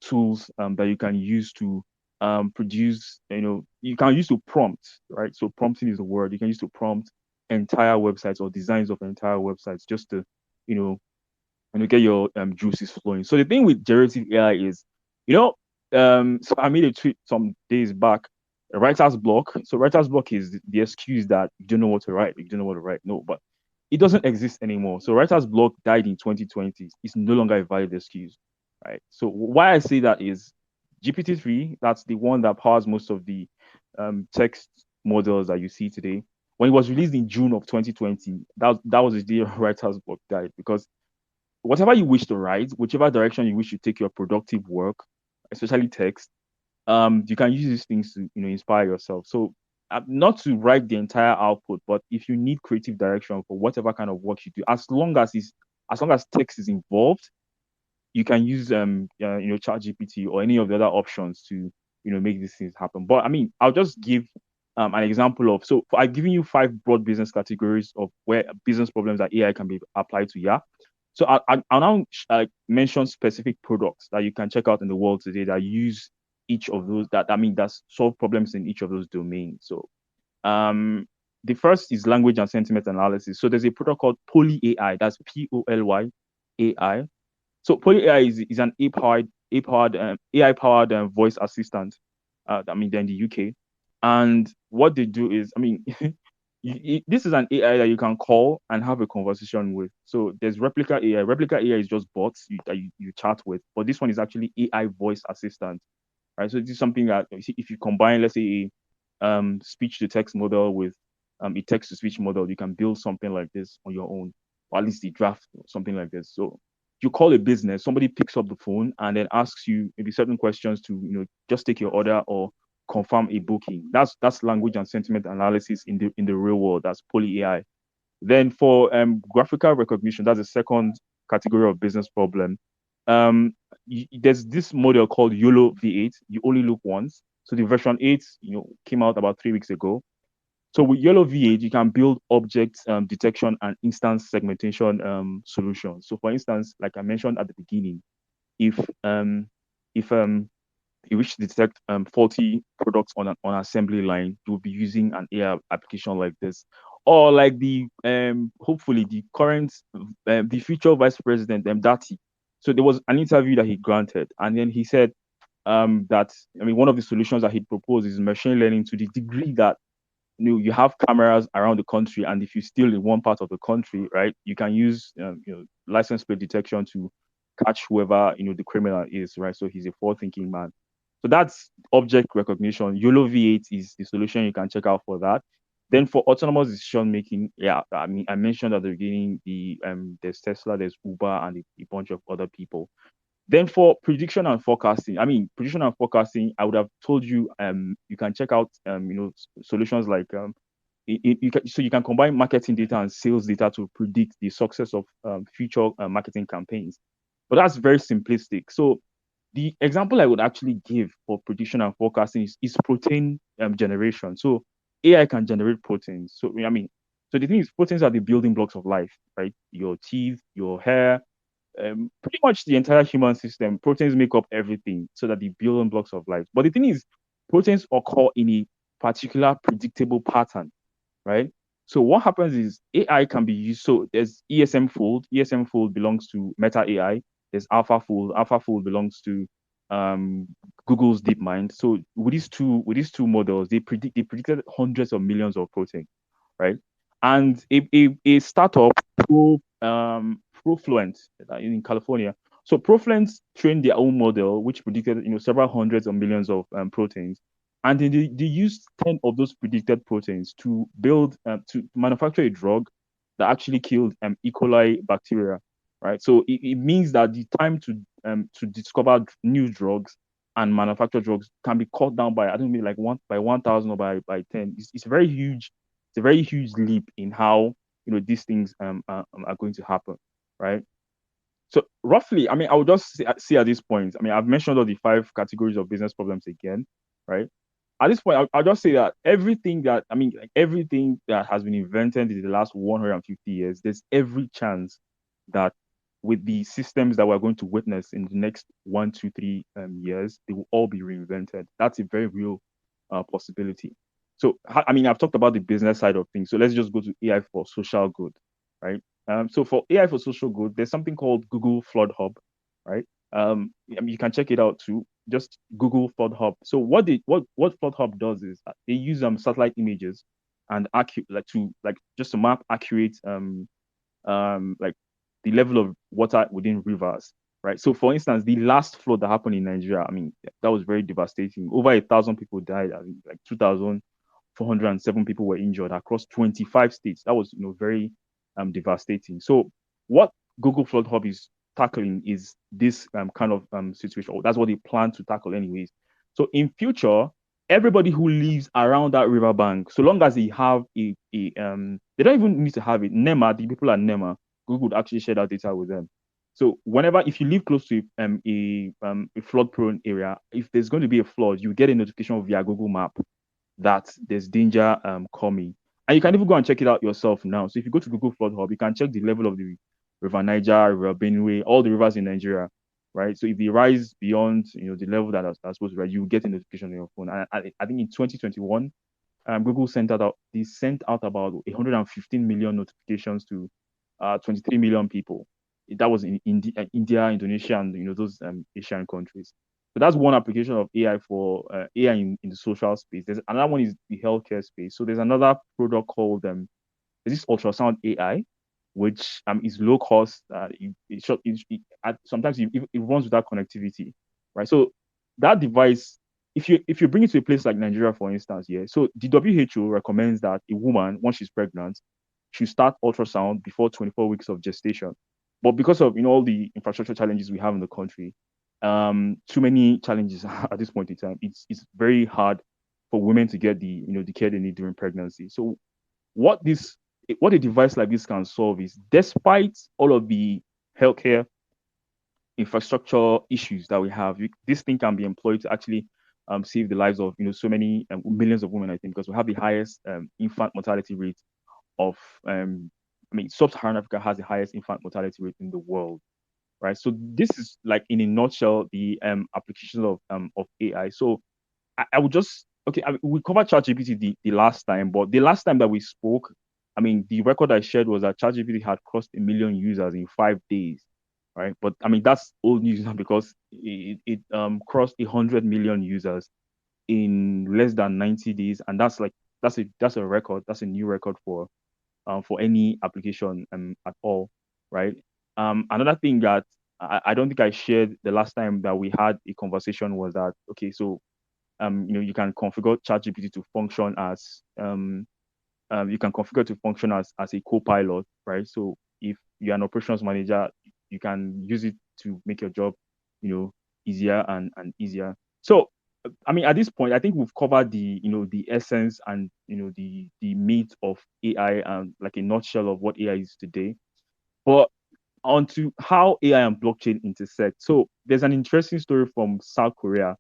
tools that you can use to produce, you can use to prompt, right? So prompting is the word. You can use to prompt entire websites or designs of entire websites just to, you know, get your juices flowing. So the thing with generative AI is, so I made a tweet some days back, a writer's block. So writer's block is the excuse that you don't know what to write, you don't know what to write. No, but it doesn't exist anymore. So writer's block died in 2020. It's no longer a valid excuse, right? So why I say that is GPT-3, that's the one that powers most of the text models that you see today. When it was released in June of 2020, that was the day writer's block died, because whatever you wish to write, whichever direction you wish to take your productive work, especially text, you can use these things to inspire yourself. So not to write the entire output, but if you need creative direction for whatever kind of work you do, as long as text is involved, you can use ChatGPT or any of the other options to make these things happen. But I mean, I'll just give an example of, so I've given you 5 broad business categories of where business problems that AI can be applied to. Yeah. So I'll now mention specific products that you can check out in the world today that use each of those, that solve problems in each of those domains. So um the first is language and sentiment analysis. So there's a product called Poly AI. That's POLY AI. So Poly AI is an AI powered voice assistant. They're in the UK, and what they do is, this is an AI that you can call and have a conversation with. So there's replica AI. Replica AI is just bots that you chat with, but this one is actually AI voice assistant, right? So this is something that if you combine, let's say, speech to text model with a text to speech model, you can build something like this on your own, or at least the draft, something like this. So you call a business, somebody picks up the phone and then asks you maybe certain questions to just take your order or confirm a booking. That's language and sentiment analysis in the real world. That's Poly AI. Then for graphical recognition, that's the second category of business problem. There's this model called YOLO V8. You only look once. So the version 8, came out about 3 weeks ago. So with YOLO V8, you can build object detection and instance segmentation solutions. So for instance, like I mentioned at the beginning, if if you wish to detect faulty products on an assembly line, you'll be using an AI application like this. Or like the hopefully the current the future vice president Dati. So there was an interview that he granted, and then he said that one of the solutions that he proposed is machine learning to the degree that you have cameras around the country, and if you steal in one part of the country, right, you can use license plate detection to catch whoever the criminal is, right? So he's a forward-thinking man. So that's object recognition. YOLO V8 is the solution you can check out for that. Then for autonomous decision making, yeah, I mentioned at the beginning there's Tesla, there's Uber, and a bunch of other people. Then for prediction and forecasting, prediction and forecasting, I would have told you you can check out solutions like so you can combine marketing data and sales data to predict the success of future marketing campaigns. But that's very simplistic. So the example I would actually give for prediction and forecasting is protein generation. So AI can generate proteins. So the thing is, proteins are the building blocks of life, right? Your teeth, your hair, pretty much the entire human system. Proteins make up everything, so that the building blocks of life. But the thing is, proteins occur in a particular predictable pattern, right? So what happens is AI can be used. So there's ESM fold. ESM fold belongs to Meta AI. There's Alpha fold. Alpha fold belongs to um, Google's DeepMind. So with these two models, they predicted hundreds of millions of protein, right? And a startup, Profluent, in California. So Profluent trained their own model, which predicted several hundreds of millions of proteins. and then they used 10 of those predicted proteins to build to manufacture a drug that actually killed E. coli bacteria, right? So it means that the time to discover new drugs and manufacture drugs can be cut down by, I don't know, like 1,000 or by 10. It's very huge. It's a very huge leap in how these things are going to happen, right? So roughly, I mean, I would just see at this point, I mean, I've mentioned all the five categories of business problems again, right? At this point, I'll just say that everything that has been invented in the last 150 years, there's every chance that with the systems that we're going to witness in the next 1, 2, 3 years, they will all be reinvented. That's a very real possibility. So, I mean, I've talked about the business side of things. So let's just go to AI for social good, right? So for AI for social good, there's something called Google Flood Hub, right? I mean, you can check it out too. Just Google Flood Hub. So what Flood Hub does is they use satellite images and just to map accurate like the level of water within rivers, right? So for instance, the last flood that happened in Nigeria, I mean, that was very devastating. Over 1,000 people died. I mean, like 2,407 people were injured across 25 states. That was very devastating. So what Google Flood Hub is tackling is this kind of situation. That's what they plan to tackle anyways. So in future, everybody who lives around that riverbank, so long as they have they don't even need to have it. NEMA, the people at NEMA, Google would actually share that data with them. So if you live close to a flood prone area, if there's going to be a flood, you get a notification via Google Map that there's danger coming. And you can even go and check it out yourself now. So if you go to Google Flood Hub, you can check the level of the River Niger, River Benue, all the rivers in Nigeria, right? So if they rise beyond the level that are supposed to rise, you get a notification on your phone. And I think in 2021, Google sent out about 115 million notifications to 23 million people. That was in India, Indonesia, and those Asian countries. So that's one application of AI for AI in the social space. There's another one is the healthcare space. So there's another product called this ultrasound AI, which is low cost. Sometimes it runs without connectivity, right? So that device, if you bring it to a place like Nigeria, for instance, yeah. So the WHO recommends that a woman, once she's pregnant, should start ultrasound before 24 weeks of gestation. But because of all the infrastructure challenges we have in the country, too many challenges at this point in time, it's very hard for women to get the care they need during pregnancy. So what this what a device like this can solve is, despite all of the healthcare infrastructure issues that we have, this thing can be employed to actually save the lives of so many millions of women. I think because we have the highest infant mortality rate of I mean, sub-Saharan Africa has the highest infant mortality rate in the world, right? So this is like in a nutshell the application of AI. So I would just okay. We covered ChatGPT the last time, but the last time that we spoke, I mean, the record I shared was that ChatGPT had crossed 1 million users in 5 days, right? But I mean, that's old news now because it crossed 100 million users in less than 90 days, and that's a record. That's a new record for any application at all, right? Another thing that I don't think I shared the last time that we had a conversation was that okay, so you can configure ChatGPT to function as as a co-pilot, right? So if you're an operations manager, you can use it to make your job, easier and easier. So I mean, at this point, I think we've covered the essence and the meat of AI and like a nutshell of what AI is today. But onto how AI and blockchain intersect. So there's an interesting story from South Korea,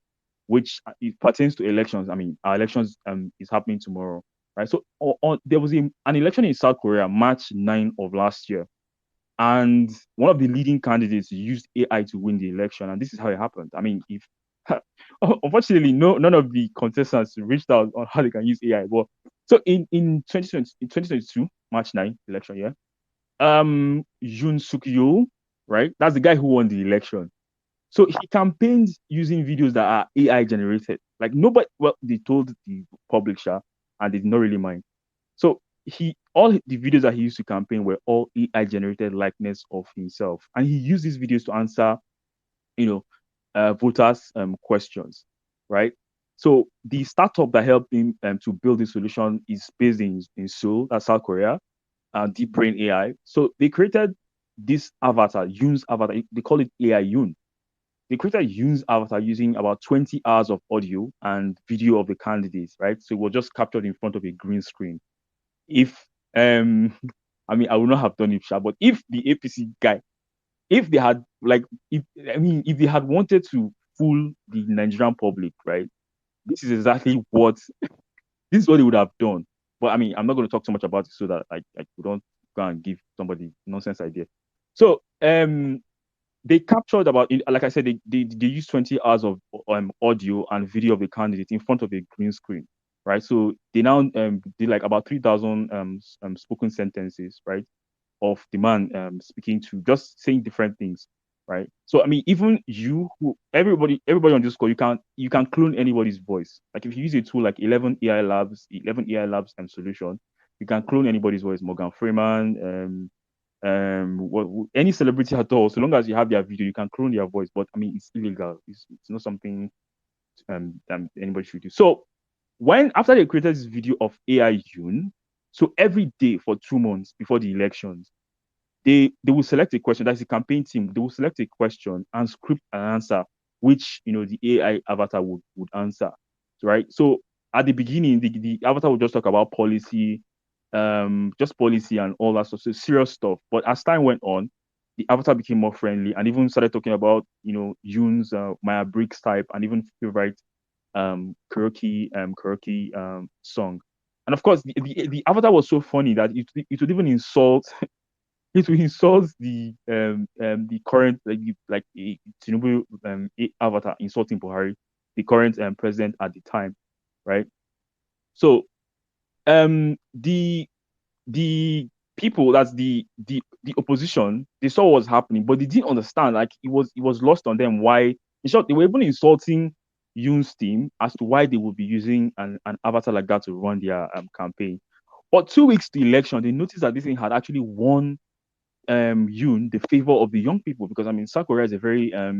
which it pertains to elections. I mean, our elections is happening tomorrow, right? So there was an election in South Korea, March 9 of last year, and one of the leading candidates used AI to win the election, and this is how it happened. I mean, if unfortunately, none of the contestants reached out on how they can use AI. But so in 2020, in 2022, March 9 election, yeah, Yoon Suk Yeol, right? That's the guy who won the election. So he campaigned using videos that are AI generated. Like nobody, well, they told the publisher, and they did not really mind. So all the videos that he used to campaign were all AI generated likeness of himself, and he used these videos to answer, voters' questions, right? So the startup that helped him to build this solution is based in Seoul, that's South Korea, Deep Brain AI. So they created this avatar, Yoon's avatar. They call it AI Yoon. They created Yoon's avatar using about 20 hours of audio and video of the candidates, right? So it was just captured in front of a green screen. If I mean, I would not have done it, but if the APC guy, if they had like, if I mean, if they had wanted to fool the Nigerian public, right? This is exactly what this is what they would have done. But I mean, I'm not going to talk too much about it so that like we don't go and give somebody nonsense idea. So they captured about, like I said, they used 20 hours of audio and video of the candidate in front of a green screen, right? So they now did like about 3,000 spoken sentences, right, of the man speaking to, just saying different things, right? So I mean, even you, who everybody on this call, you can clone anybody's voice. Like if you use a tool like 11 AI Labs and solution, you can clone anybody's voice. Morgan Freeman, any celebrity at all, so long as you have their video, you can clone their voice. But I mean, it's illegal. It's not something anybody should do. So when after they created this video of AI Yoon, so every day for 2 months before the elections, they will select a question. That's the campaign team. They will select a question and script an answer, which the AI avatar would answer, right? So at the beginning, the avatar would just talk about policy, just policy and all that stuff, so serious stuff. But as time went on, the avatar became more friendly and even started talking about Yoon's Maya Briggs type and even favorite karaoke song. And of course, the avatar was so funny that it would even insult it will insult the current Tinubu avatar insulting Buhari, the current president at the time, right? So the people, that's the opposition, they saw what was happening, but they didn't understand. Like it was lost on them why. In short, they were even insulting Yoon's team as to why they would be using an avatar like that to run their campaign. But 2 weeks to election, they noticed that this thing had actually won Yoon the favor of the young people, because I mean South Korea is a very I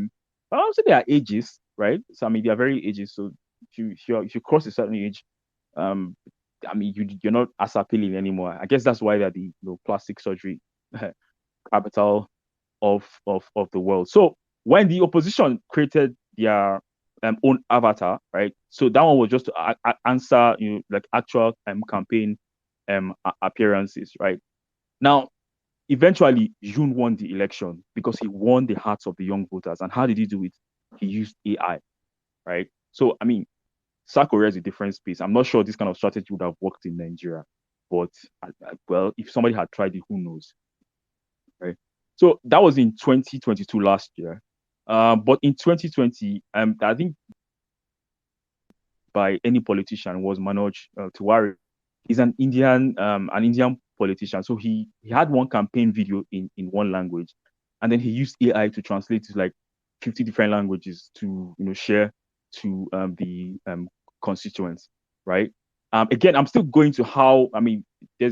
would say they are ageist, right? So I mean they are very ageist. So if you cross a certain age, um I mean you're not as appealing anymore. I guess that's why they're the plastic surgery capital of the world. So when the opposition created their own avatar, right? So that one was just to answer like actual campaign appearances, right? Now eventually, Yoon won the election because he won the hearts of the young voters. And how did he do it? He used AI, right? So, I mean, South Korea is a different space. I'm not sure this kind of strategy would have worked in Nigeria, but well, if somebody had tried it, who knows, right? So that was in 2022 last year. But in 2020, I think by any politician was Manoj Tiwari. He's an Indian politician. So he had one campaign video in one language, and then he used AI to translate to like 50 different languages to share to constituents, right? Again, I'm still going to how I mean there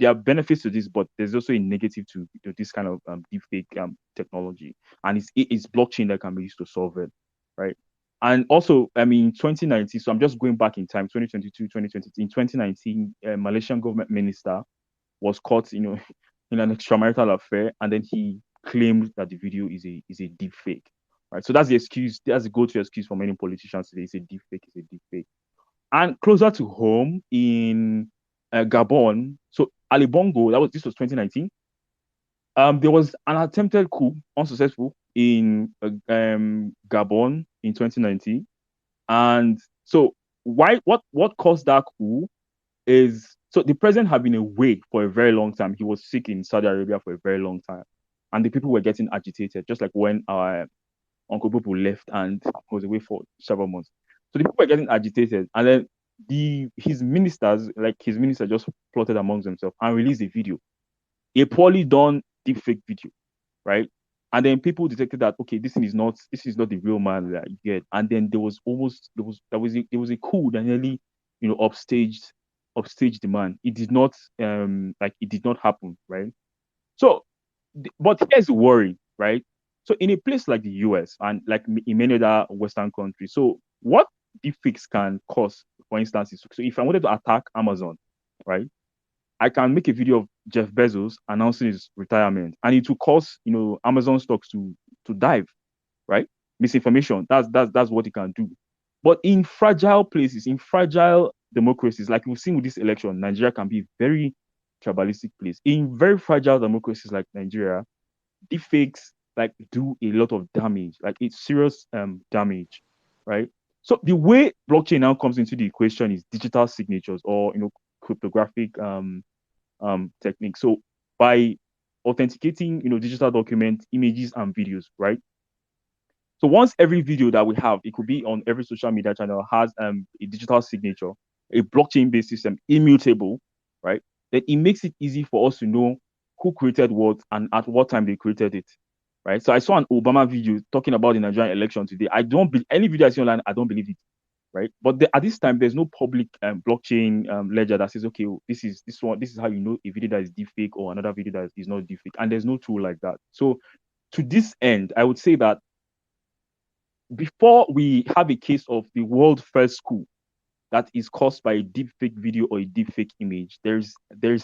are benefits to this, but there's also a negative to this kind of deepfake technology, and it's blockchain that can be used to solve it, right? And also, I mean, 2019, so I'm just going back in time, 2022, 2023. In 2019, a Malaysian government minister was caught, in an extramarital affair, and then he claimed that the video is a deep fake. Right. So that's the excuse, that's the go-to excuse for many politicians today. It's a deep fake, it's a deep fake. And closer to home in Gabon, so Ali Bongo, this was 2019. There was an attempted coup, unsuccessful, in Gabon in 2019. And so what caused that coup is, so the president had been away for a very long time. He was sick in Saudi Arabia for a very long time. And the people were getting agitated, just like when our Uncle Bubu left and was away for several months. So the people were getting agitated. And then his minister just plotted amongst themselves and released a video, a poorly done deepfake video, right? And then people detected that, okay, this is not the real man that you get. And then there was a coup that nearly upstaged the man. It did not it did not happen, right? So but here's the worry, right? So in a place like the US and like in many other Western countries, so what deepfakes can cause, for instance, so if I wanted to attack Amazon, right, I can make a video of Jeff Bezos announcing his retirement, and it will cause Amazon stocks to dive, right? Misinformation. That's what it can do. But in fragile places, in fragile democracies, like we've seen with this election, Nigeria can be a very tribalistic place. In very fragile democracies like Nigeria, deepfakes like do a lot of damage, like it's serious damage, right? So the way blockchain now comes into the equation is digital signatures or cryptographic techniques. So by authenticating digital documents, images, and videos, right? So once every video that we have, it could be on every social media channel, has a digital signature, a blockchain-based system, immutable, right? Then it makes it easy for us to know who created what and at what time they created it, right? So I saw an Obama video talking about the Nigerian election today. I don't believe any video I see online. I don't believe it, right? But at this time, there's no public blockchain ledger that says, okay, this is how you know a video that is deepfake or another video that is not deepfake, and there's no tool like that. So to this end, I would say that before we have a case of the world first coup that is caused by a deepfake video or a deepfake image, there's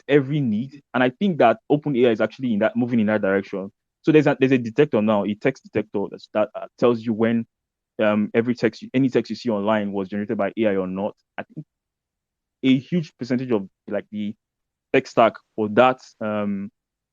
every need, and I think that OpenAI is actually moving in that direction. So there's a detector now, a text detector that tells you when any text you see online was generated by AI or not. I think a huge percentage of like the tech stack for that kind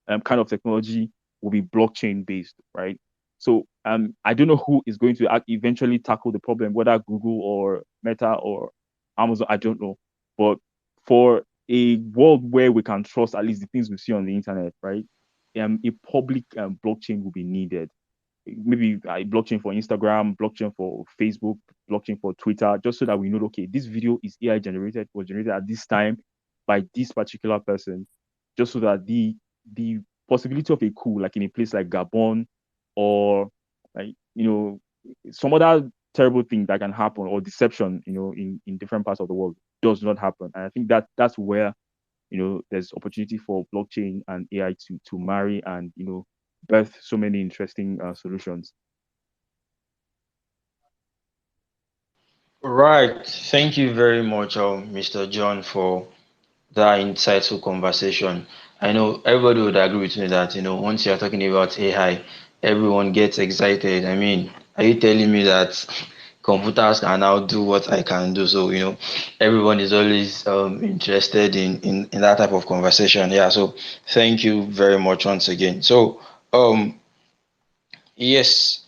of technology will be blockchain based, right? So I don't know who is going to eventually tackle the problem, whether Google or Meta or Amazon. I don't know, but for a world where we can trust at least the things we see on the internet, right? A public blockchain will be needed. Maybe a blockchain for Instagram, blockchain for Facebook, blockchain for Twitter, just so that we know, okay, this video is AI generated, was generated at this time by this particular person, just so that the possibility of a coup, like in a place like Gabon or like some other terrible thing that can happen or deception, in different parts of the world does not happen. And I think that's where there's opportunity for blockchain and AI to marry and birth so many interesting solutions. Right. Thank you very much, Mr. John, for that insightful conversation. I know everybody would agree with me that, once you're talking about AI, everyone gets excited. I mean, are you telling me that computers can now do what I can do? So, everyone is always interested in that type of conversation. Yeah, so thank you very much once again. So, yes,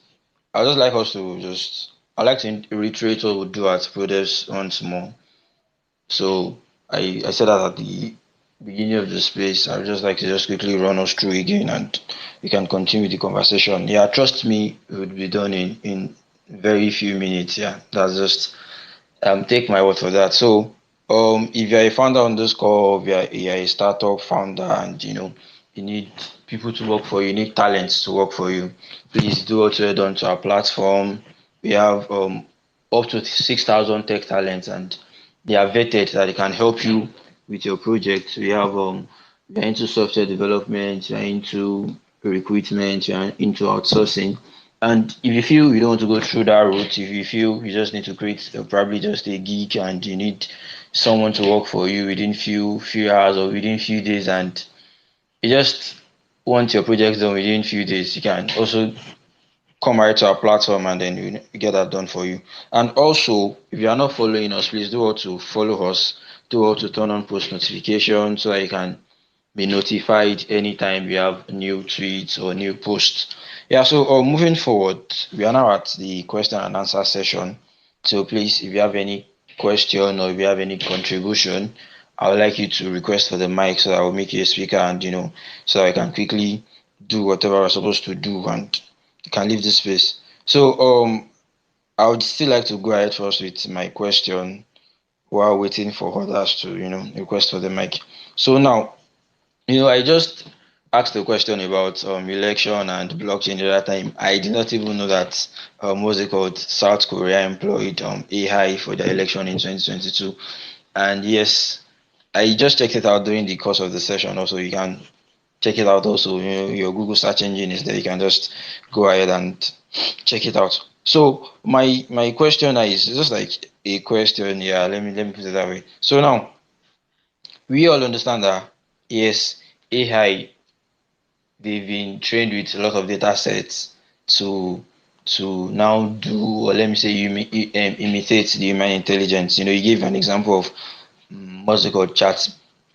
I'd just like us to I'd like to reiterate what we do at Prodeps once more. So I said that at the beginning of the space. I would just like to just quickly run us through again and we can continue the conversation. Yeah, trust me, it would be done in very few minutes. Yeah, that's just take my word for that. So if you're a founder on this call, if you're a startup founder and you need people to work for you, you need talents to work for you, please do also head on to our platform. We have up to 6,000 tech talents and they are vetted that they can help you with your project. We have we are into software development, we are into recruitment, we are into outsourcing. And if you feel you don't want to go through that route, if you feel you just need to create probably just a gig and you need someone to work for you within few hours or within few days, and you just want your project done within few days, you can also come right to our platform and then we get that done for you. And also, if you are not following us, please do all to follow us, do all to turn on post notifications so that you can be notified anytime we have new tweets or new posts. Yeah, so moving forward, we are now at the question and answer session. So please, if you have any question or if you have any contribution, I would like you to request for the mic so that I will make you a speaker and so I can quickly do whatever I'm supposed to do and you can leave this space. So I would still like to go ahead first with my question while waiting for others to request for the mic. So now I just asked a question about election and blockchain the other time. I did not even know that what's it called? South Korea employed AI for the election in 2022. And yes, I just checked it out during the course of the session. Also, you can check it out. Also, your Google search engine is there. You can just go ahead and check it out. So my question is just like a question. Yeah, let me put it that way. So now we all understand that yes, AI, they've been trained with a lot of data sets to now do, or let me say imitate the human intelligence. You gave an example of what's it called, chat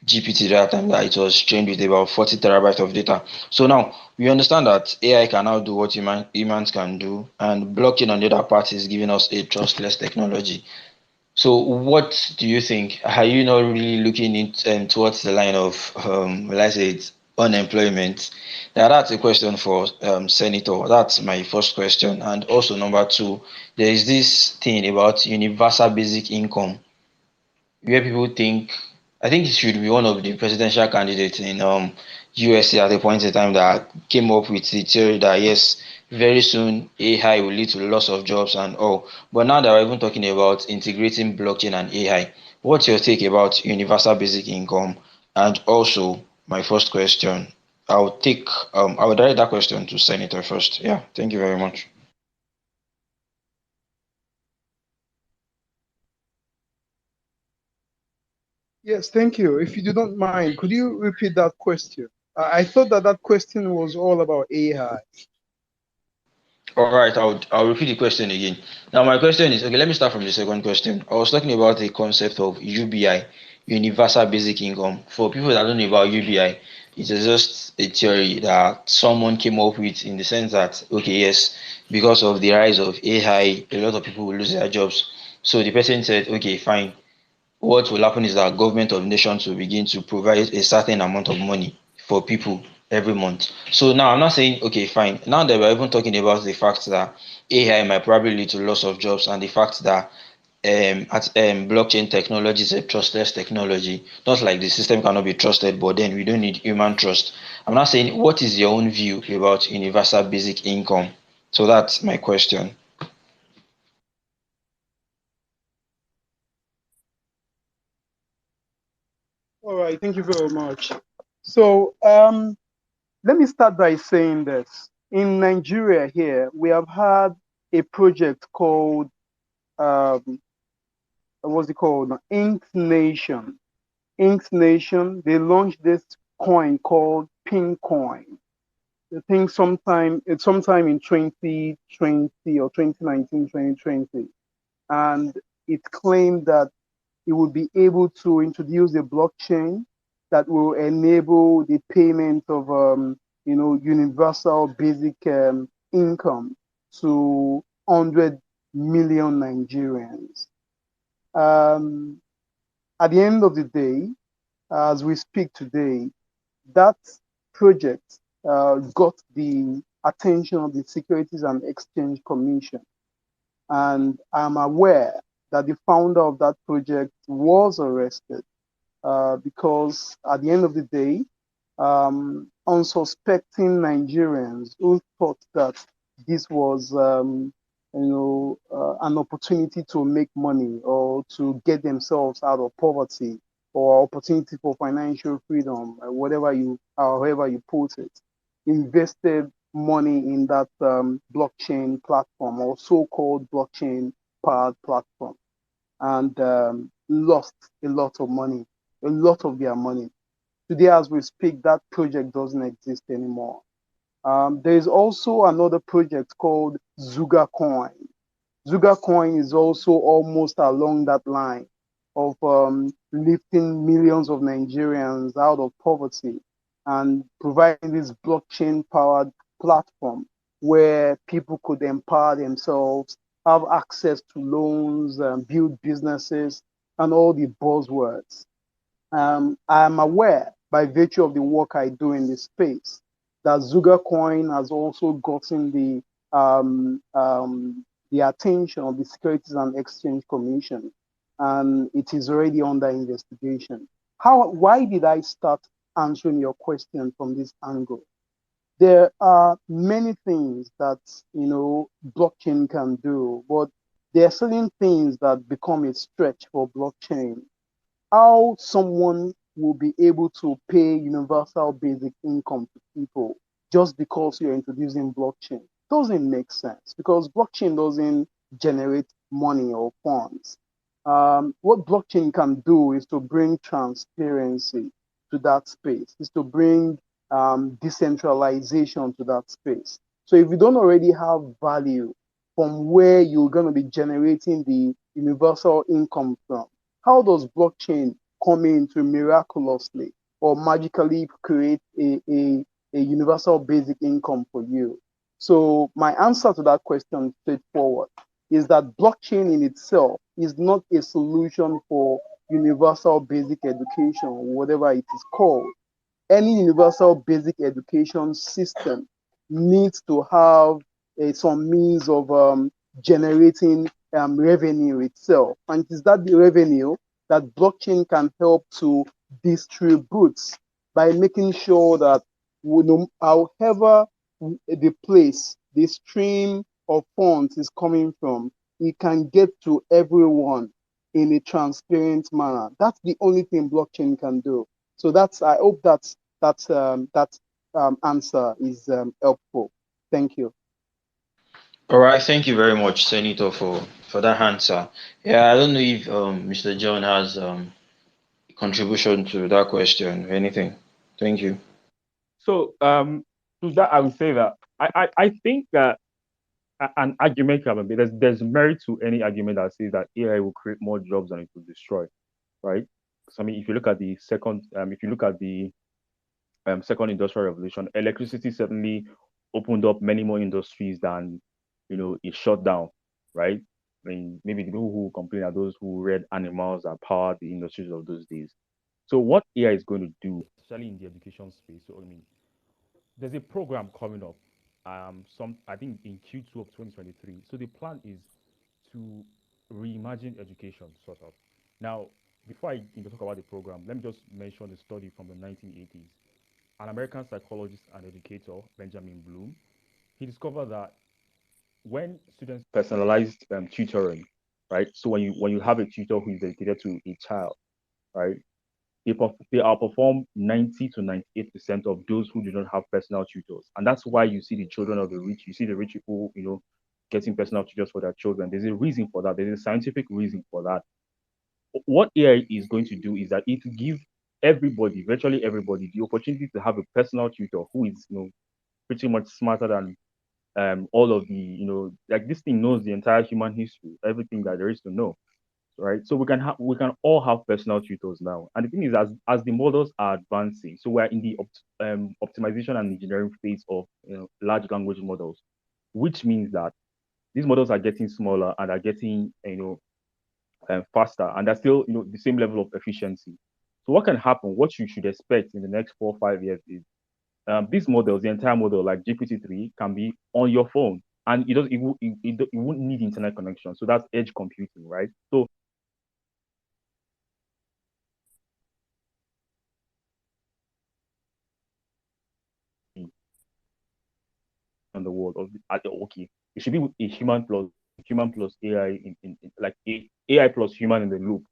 GPT that time, that it was trained with about 40 terabytes of data. So now we understand that AI can now do what humans can do, and blockchain on the other part is giving us a trustless technology. So what do you think? Are you not really looking towards the line of, let's say, it's unemployment? Now that's a question for Senator. That's my first question. And also number two, there is this thing about universal basic income, where people think, I think it should be one of the presidential candidates in USA at a point in time that came up with the theory that yes, very soon AI will lead to loss of jobs and all. But now that we're even talking about integrating blockchain and AI, what's your take about universal basic income? And also, my first question, I'll direct that question to Senator first. Yeah, thank you very much. Yes, thank you. If you do not mind, could you repeat that question? I thought that that question was all about AI. All right, I'll repeat the question again. Now, my question is, okay, let me start from the second question. I was talking about the concept of UBI, Universal Basic Income. For people that don't know about UBI, it is just a theory that someone came up with, in the sense that, okay, yes, because of the rise of AI, a lot of people will lose their jobs. So the person said, okay, fine, what will happen is that government of nations will begin to provide a certain amount of money for people every month. So now I'm not saying, okay, fine. Now that we're even talking about the fact that AI might probably lead to loss of jobs, and the fact that blockchain technology is a trustless technology, not like the system cannot be trusted, but then we don't need human trust. I'm not saying, what is your own view about universal basic income? So that's my question. All right, thank you very much. So let me start by saying this. In Nigeria here, we have had a project called, um, what's it called? Ink Nation. Ink Nation, they launched this coin called Pink Coin. I think sometime in 2020 or 2019, 2020. And it claimed that it would be able to introduce a blockchain that will enable the payment of universal basic income to 100 million Nigerians. Um, at the end of the day, as we speak today, that project got the attention of the Securities and Exchange Commission. And I'm aware that the founder of that project was arrested because at the end of the day, unsuspecting Nigerians who thought that this was, an opportunity to make money or to get themselves out of poverty or opportunity for financial freedom, however you put it, invested money in that blockchain platform or so-called blockchain powered platform and lost a lot of money, a lot of their money. Today, as we speak, that project doesn't exist anymore. There is also another project called Zuga Coin. Zuga Coin is also almost along that line of lifting millions of Nigerians out of poverty and providing this blockchain powered platform where people could empower themselves, have access to loans, build businesses, and all the buzzwords. I am aware, by virtue of the work I do in this space, that Zuga Coin has also gotten the attention of the Securities and Exchange Commission, and it is already under investigation. Why did I start answering your question from this angle? There are many things that blockchain can do, but there are certain things that become a stretch for blockchain. How someone will be able to pay universal basic income to people just because you're introducing blockchain doesn't make sense, because blockchain doesn't generate money or funds. what blockchain can do is to bring transparency to that space, is to bring decentralization to that space. So if you don't already have value from where you're going to be generating the universal income from, how does blockchain come in to miraculously or magically create a universal basic income for you? So my answer to that question is straightforward, is that blockchain in itself is not a solution for universal basic education, whatever it is called. Any universal basic education system needs to have some means of generating revenue itself. And it is that the revenue that blockchain can help to distribute by making sure that however the place, the stream of funds is coming from, it can get to everyone in a transparent manner. That's the only thing blockchain can do. So I hope that answer is helpful. Thank you. All right, thank you very much, Senator, for that answer. Yeah, I don't know if Mr. John has contribution to that question or anything. Thank you. So to that I would say that I think that an argument can be there's merit to any argument that says that AI will create more jobs than it will destroy, right? So I mean, if you look at the second industrial revolution, electricity certainly opened up many more industries than it shut down, right? I mean, maybe the people who complain are those who read animals that powered the industries of those days. So what AI is going to do, especially in the education space, so I mean, there's a program coming up, some I think in Q2 of 2023. So the plan is to reimagine education, sort of. Now, before I talk about the program, let me just mention the study from the 1980s. An American psychologist and educator, Benjamin Bloom, he discovered that when students personalized tutoring, right? So when you have a tutor who is dedicated to a child, right? They outperform 90 to 98% of those who do not have personal tutors. And that's why you see the children of the rich, you see the rich people, getting personal tutors for their children. There's a reason for that. There's a scientific reason for that. What AI is going to do is that it will give everybody, virtually everybody, the opportunity to have a personal tutor who is, pretty much smarter than all of the, like this thing knows the entire human history, everything that there is to know, right? So we can all have personal tutors now. And the thing is, as the models are advancing, so we're in the optimization and engineering phase of large language models, which means that these models are getting smaller and are getting faster, and they're still the same level of efficiency. So what can happen? What you should expect in the next 4 or 5 years is these models, the entire model like GPT-3, can be on your phone, and it won't need internet connection. So that's edge computing, right? So on the world of okay, it should be a human plus AI like AI plus human in the loop.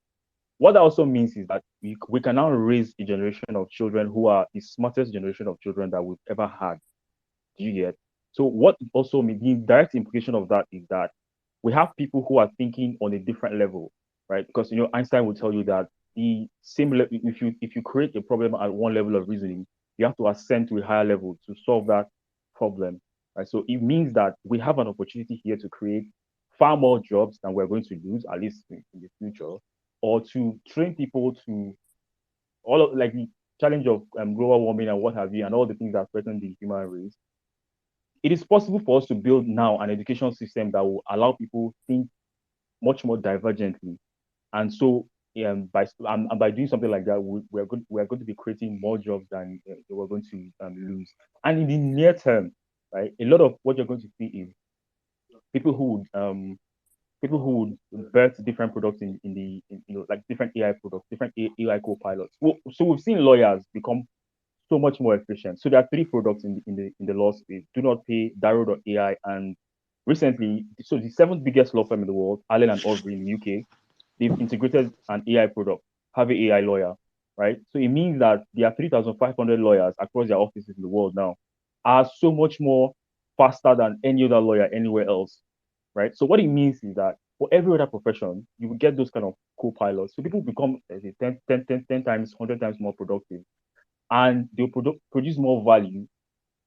What that also means is that we can now raise a generation of children who are the smartest generation of children that we've ever had. Do you get? So what it also means, the direct implication of that is that we have people who are thinking on a different level, right? Because Einstein will tell you that the same level, if you create a problem at one level of reasoning, you have to ascend to a higher level to solve that problem. Right. So it means that we have an opportunity here to create far more jobs than we're going to lose, at least in the future, or to train people to all of like the challenge of global warming and what have you, and all the things that threaten the human race. It is possible for us to build now an education system that will allow people think much more divergently. And so by doing something like that, we're going to be creating more jobs than we're going to lose. And in the near term, right, a lot of what you're going to see is people who would people who would birth different products like different AI products, different AI co-pilots. Well, so we've seen lawyers become so much more efficient. So there are three products in the law space: Do Not Pay, Daro.ai, and recently, so the seventh biggest law firm in the world, Allen and Overy in the UK, they've integrated an AI product, have an AI lawyer, right? So it means that there are 3,500 lawyers across their offices in the world now are so much more faster than any other lawyer anywhere else, right? So what it means is that For every other profession, you will get those kind of co-pilots. So people become 10 times, 100 times more productive, and they'll produce more value.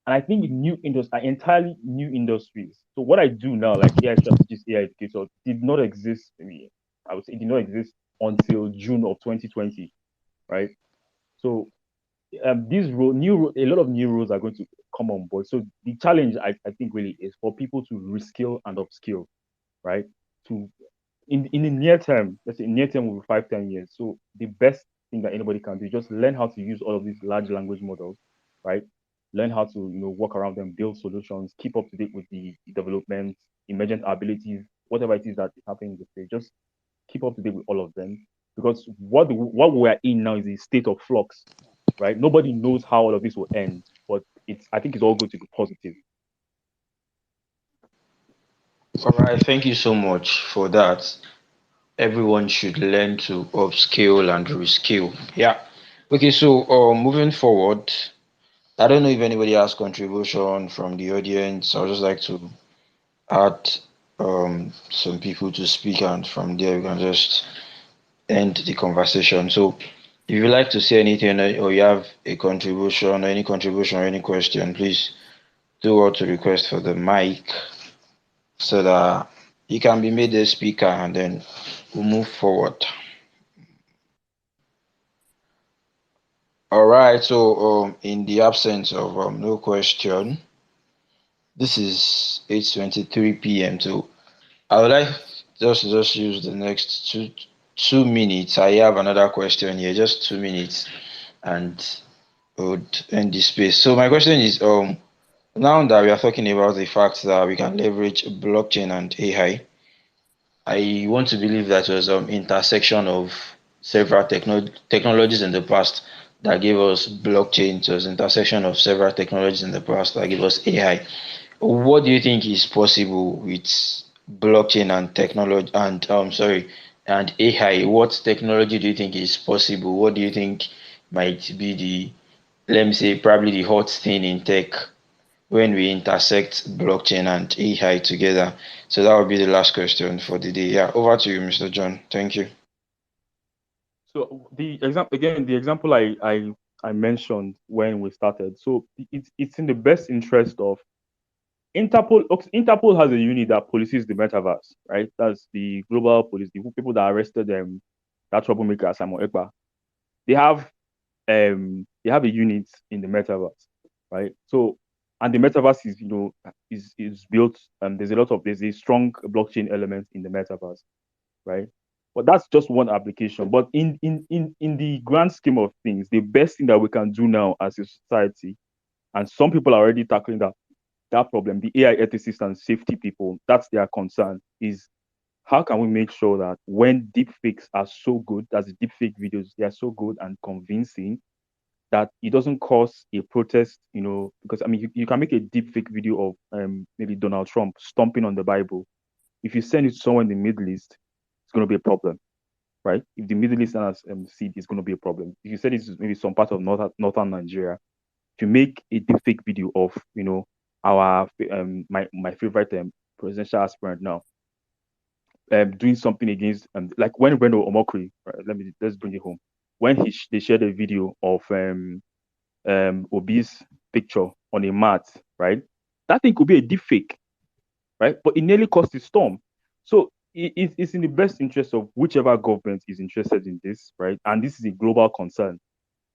And I think new industries are entirely new industries. So what I do now, like AI strategist, AI educator, did not exist. I would say it did not exist until June of 2020, right? So these a lot of new roles are going to come on board. So the challenge, I think, really is for people to reskill and upskill, right? To in the near term, let's say near term will be 5, 10 years. So the best thing that anybody can do is just learn how to use all of these large language models, right? Learn how to work around them, build solutions, keep up to date with the developments, emergent abilities, whatever it is that is happening in the space. Just keep up to date with all of them, because what we're in now is a state of flux, right? Nobody knows how all of this will end, but I think it's all going to be positive. All right, thank you so much for that. Everyone should learn to upskill and reskill. Yeah. Okay, so moving forward, I don't know if anybody has contribution from the audience. I would just like to add some people to speak, and from there we can just end the conversation. So if you like to say anything, or you have a contribution, any contribution or any question, please do what to request for the mic so that you can be made a speaker, and then we'll move forward. All right, so in the absence of no question, this is 8:23 p.m. So I would like just use the next 2 minutes. I have another question here, just 2 minutes, and would end the space. So my question is, now that we are talking about the fact that we can leverage blockchain and AI, I want to believe that was intersection of several technologies in the past that gave us blockchain. It was intersection of several technologies in the past that gave us AI. What do you think is possible with blockchain and technology and sorry and AI? What technology do you think is possible? What do you think might be the, let me say, probably the hot thing in tech when we intersect blockchain and AI together? So that would be the last question for the day. Yeah, over to you, Mr. John. Thank you. So the example I mentioned when we started. So it's in the best interest of Interpol. Interpol has a unit that polices the metaverse, right? That's the global police, the people that arrested them, that troublemaker Simon Ekpa. They have a unit in the metaverse, right? So, and the metaverse is is built, there's a strong blockchain element in the metaverse, right? But that's just one application. But in the grand scheme of things, the best thing that we can do now as a society, and some people are already tackling that problem, the AI ethicists and safety people, that's their concern, is how can we make sure that when deepfakes are so good, as the deepfake videos, they are so good and convincing, that it doesn't cause a protest, because I mean, you can make a deepfake video of maybe Donald Trump stomping on the Bible. If you send it to someone in the Middle East, it's going to be a problem, right? If the Middle Easterners see it, it's going to be a problem. If you said it's maybe some part of northern Nigeria, to make a deepfake video of, our my favorite presidential aspirant now, doing something against, like when Reno Omokri, right, let's bring it home. When they shared a video of Obi's picture on a mat, right? That thing could be a deepfake, right? But it nearly caused a storm. So it's in the best interest of whichever government is interested in this, right? And this is a global concern,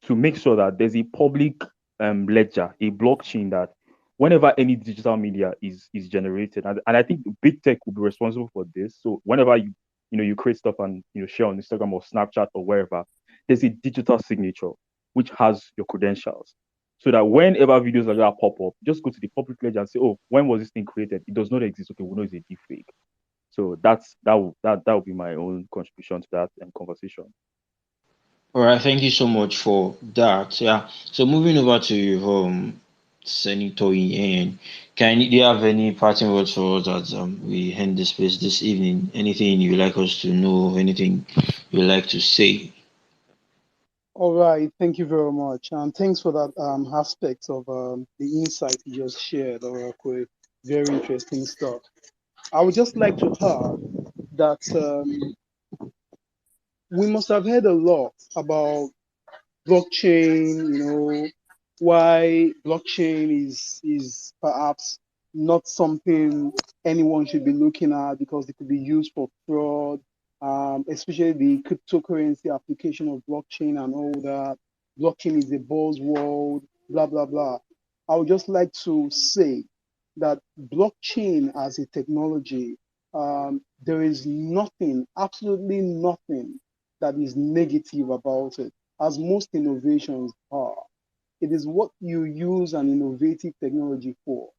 to make sure that there's a public ledger, a blockchain, that whenever any digital media is generated, and I think big tech will be responsible for this. So whenever you create stuff and share on Instagram or Snapchat or wherever, there's a digital signature which has your credentials. So that whenever videos like that pop up, just go to the public ledger and say, "Oh, when was this thing created? It does not exist. Okay, we know it's a deep fake." So that would be my own contribution to that conversation. All right, thank you so much for that. Yeah. So moving over to you, Senator Ian, do you have any parting words for us as we end this space this evening? Anything you'd like us to know? Anything you'd like to say? All right, thank you very much. And thanks for that aspect of the insight you just shared, Orakwe. Very interesting stuff. I would just like to add that we must have heard a lot about blockchain, why blockchain is perhaps not something anyone should be looking at because it could be used for fraud, especially the cryptocurrency application of blockchain and all that. Blockchain is a buzzword, blah, blah, blah. I would just like to say that blockchain as a technology, there is nothing, absolutely nothing that is negative about it, as most innovations are. It is what you use an innovative technology for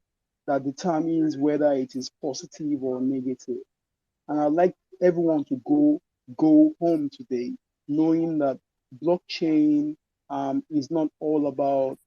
that determines whether it is positive or negative. And I'd like everyone to go home today knowing that blockchain is not all about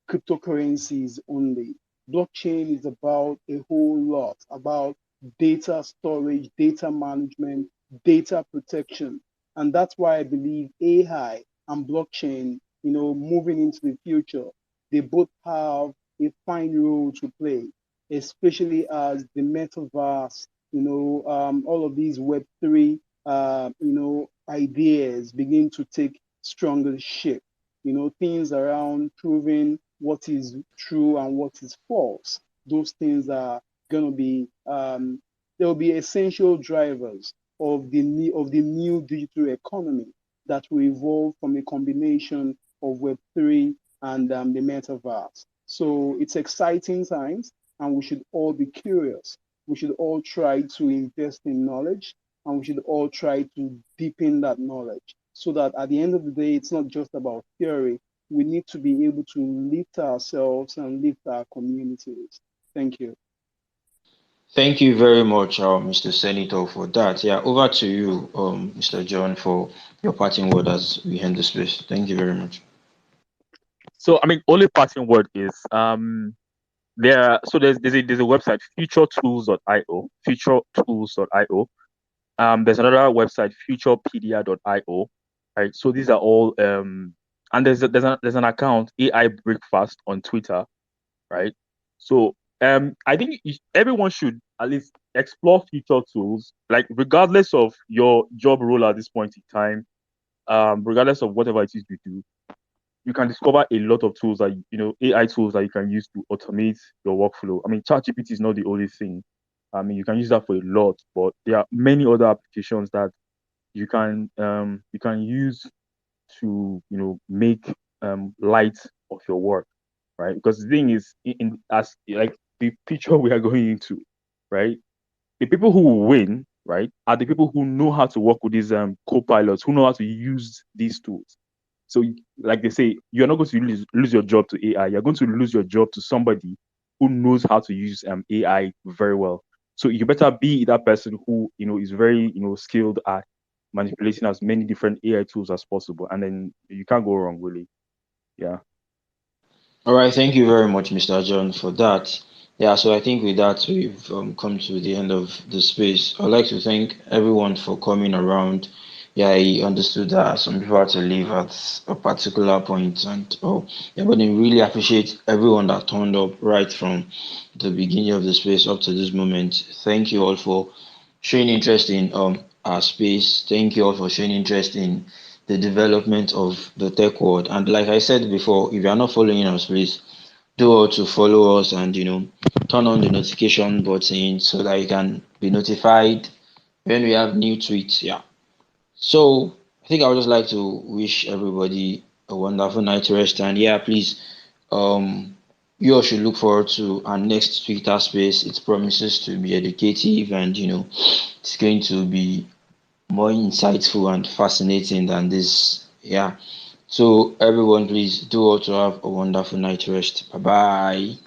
cryptocurrencies only. Blockchain is about a whole lot, about data storage, data management, data protection. And that's why I believe AI and blockchain, moving into the future, they both have a fine role to play, especially as the metaverse, all of these Web3, ideas begin to take stronger shape. Things around proving what is true and what is false. Those things are going to be, there will be essential drivers of the new digital economy that will evolve from a combination of Web3 and the metaverse. So it's exciting times, and we should all be curious. We should all try to invest in knowledge, and we should all try to deepen that knowledge so that at the end of the day, it's not just about theory. We need to be able to lift ourselves and lift our communities. Thank you. Thank you very much, Mr. Senator, for that. Yeah, over to you, Mr. John, for your parting word as we end the space. Thank you very much. So I mean, only parting word is there's a website futuretools.io, futuretools.io. There's another website futurepedia.io. Right. So these are all and there's an account AI Breakfast on Twitter, right? So I think everyone should at least explore future tools, like regardless of your job role at this point in time, regardless of whatever it is you do, you can discover a lot of tools that AI tools that you can use to automate your workflow. I mean, ChatGPT is not the only thing. I mean, you can use that for a lot, but there are many other applications that you can use to make light of your work, right? Because the thing is, in as like the future we are going into, right? The people who will win, right, are the people who know how to work with these co-pilots, who know how to use these tools. So, like they say, you're not going to lose your job to AI. You're going to lose your job to somebody who knows how to use AI very well. So you better be that person who is very skilled at manipulating as many different AI tools as possible, and then you can't go wrong, really. Yeah. All right, thank you very much, Mr. John, for that. Yeah, so I think with that, we've come to the end of the space. I'd like to thank everyone for coming around. Yeah, I understood that some people had to leave at a particular point, and yeah, but I really appreciate everyone that turned up right from the beginning of the space up to this moment. Thank you all for showing interest in our space. Thank you all for showing interest in the development of the tech world. And like I said before, if you are not following us, please do all to follow us and turn on the notification button so that you can be notified when we have new tweets. Yeah. So I think I would just like to wish everybody a wonderful night rest, and yeah, please um you all should look forward to our next Twitter space. It promises to be educative and it's going to be more insightful and fascinating than this. Yeah. So everyone, please do also have a wonderful night rest. Bye bye.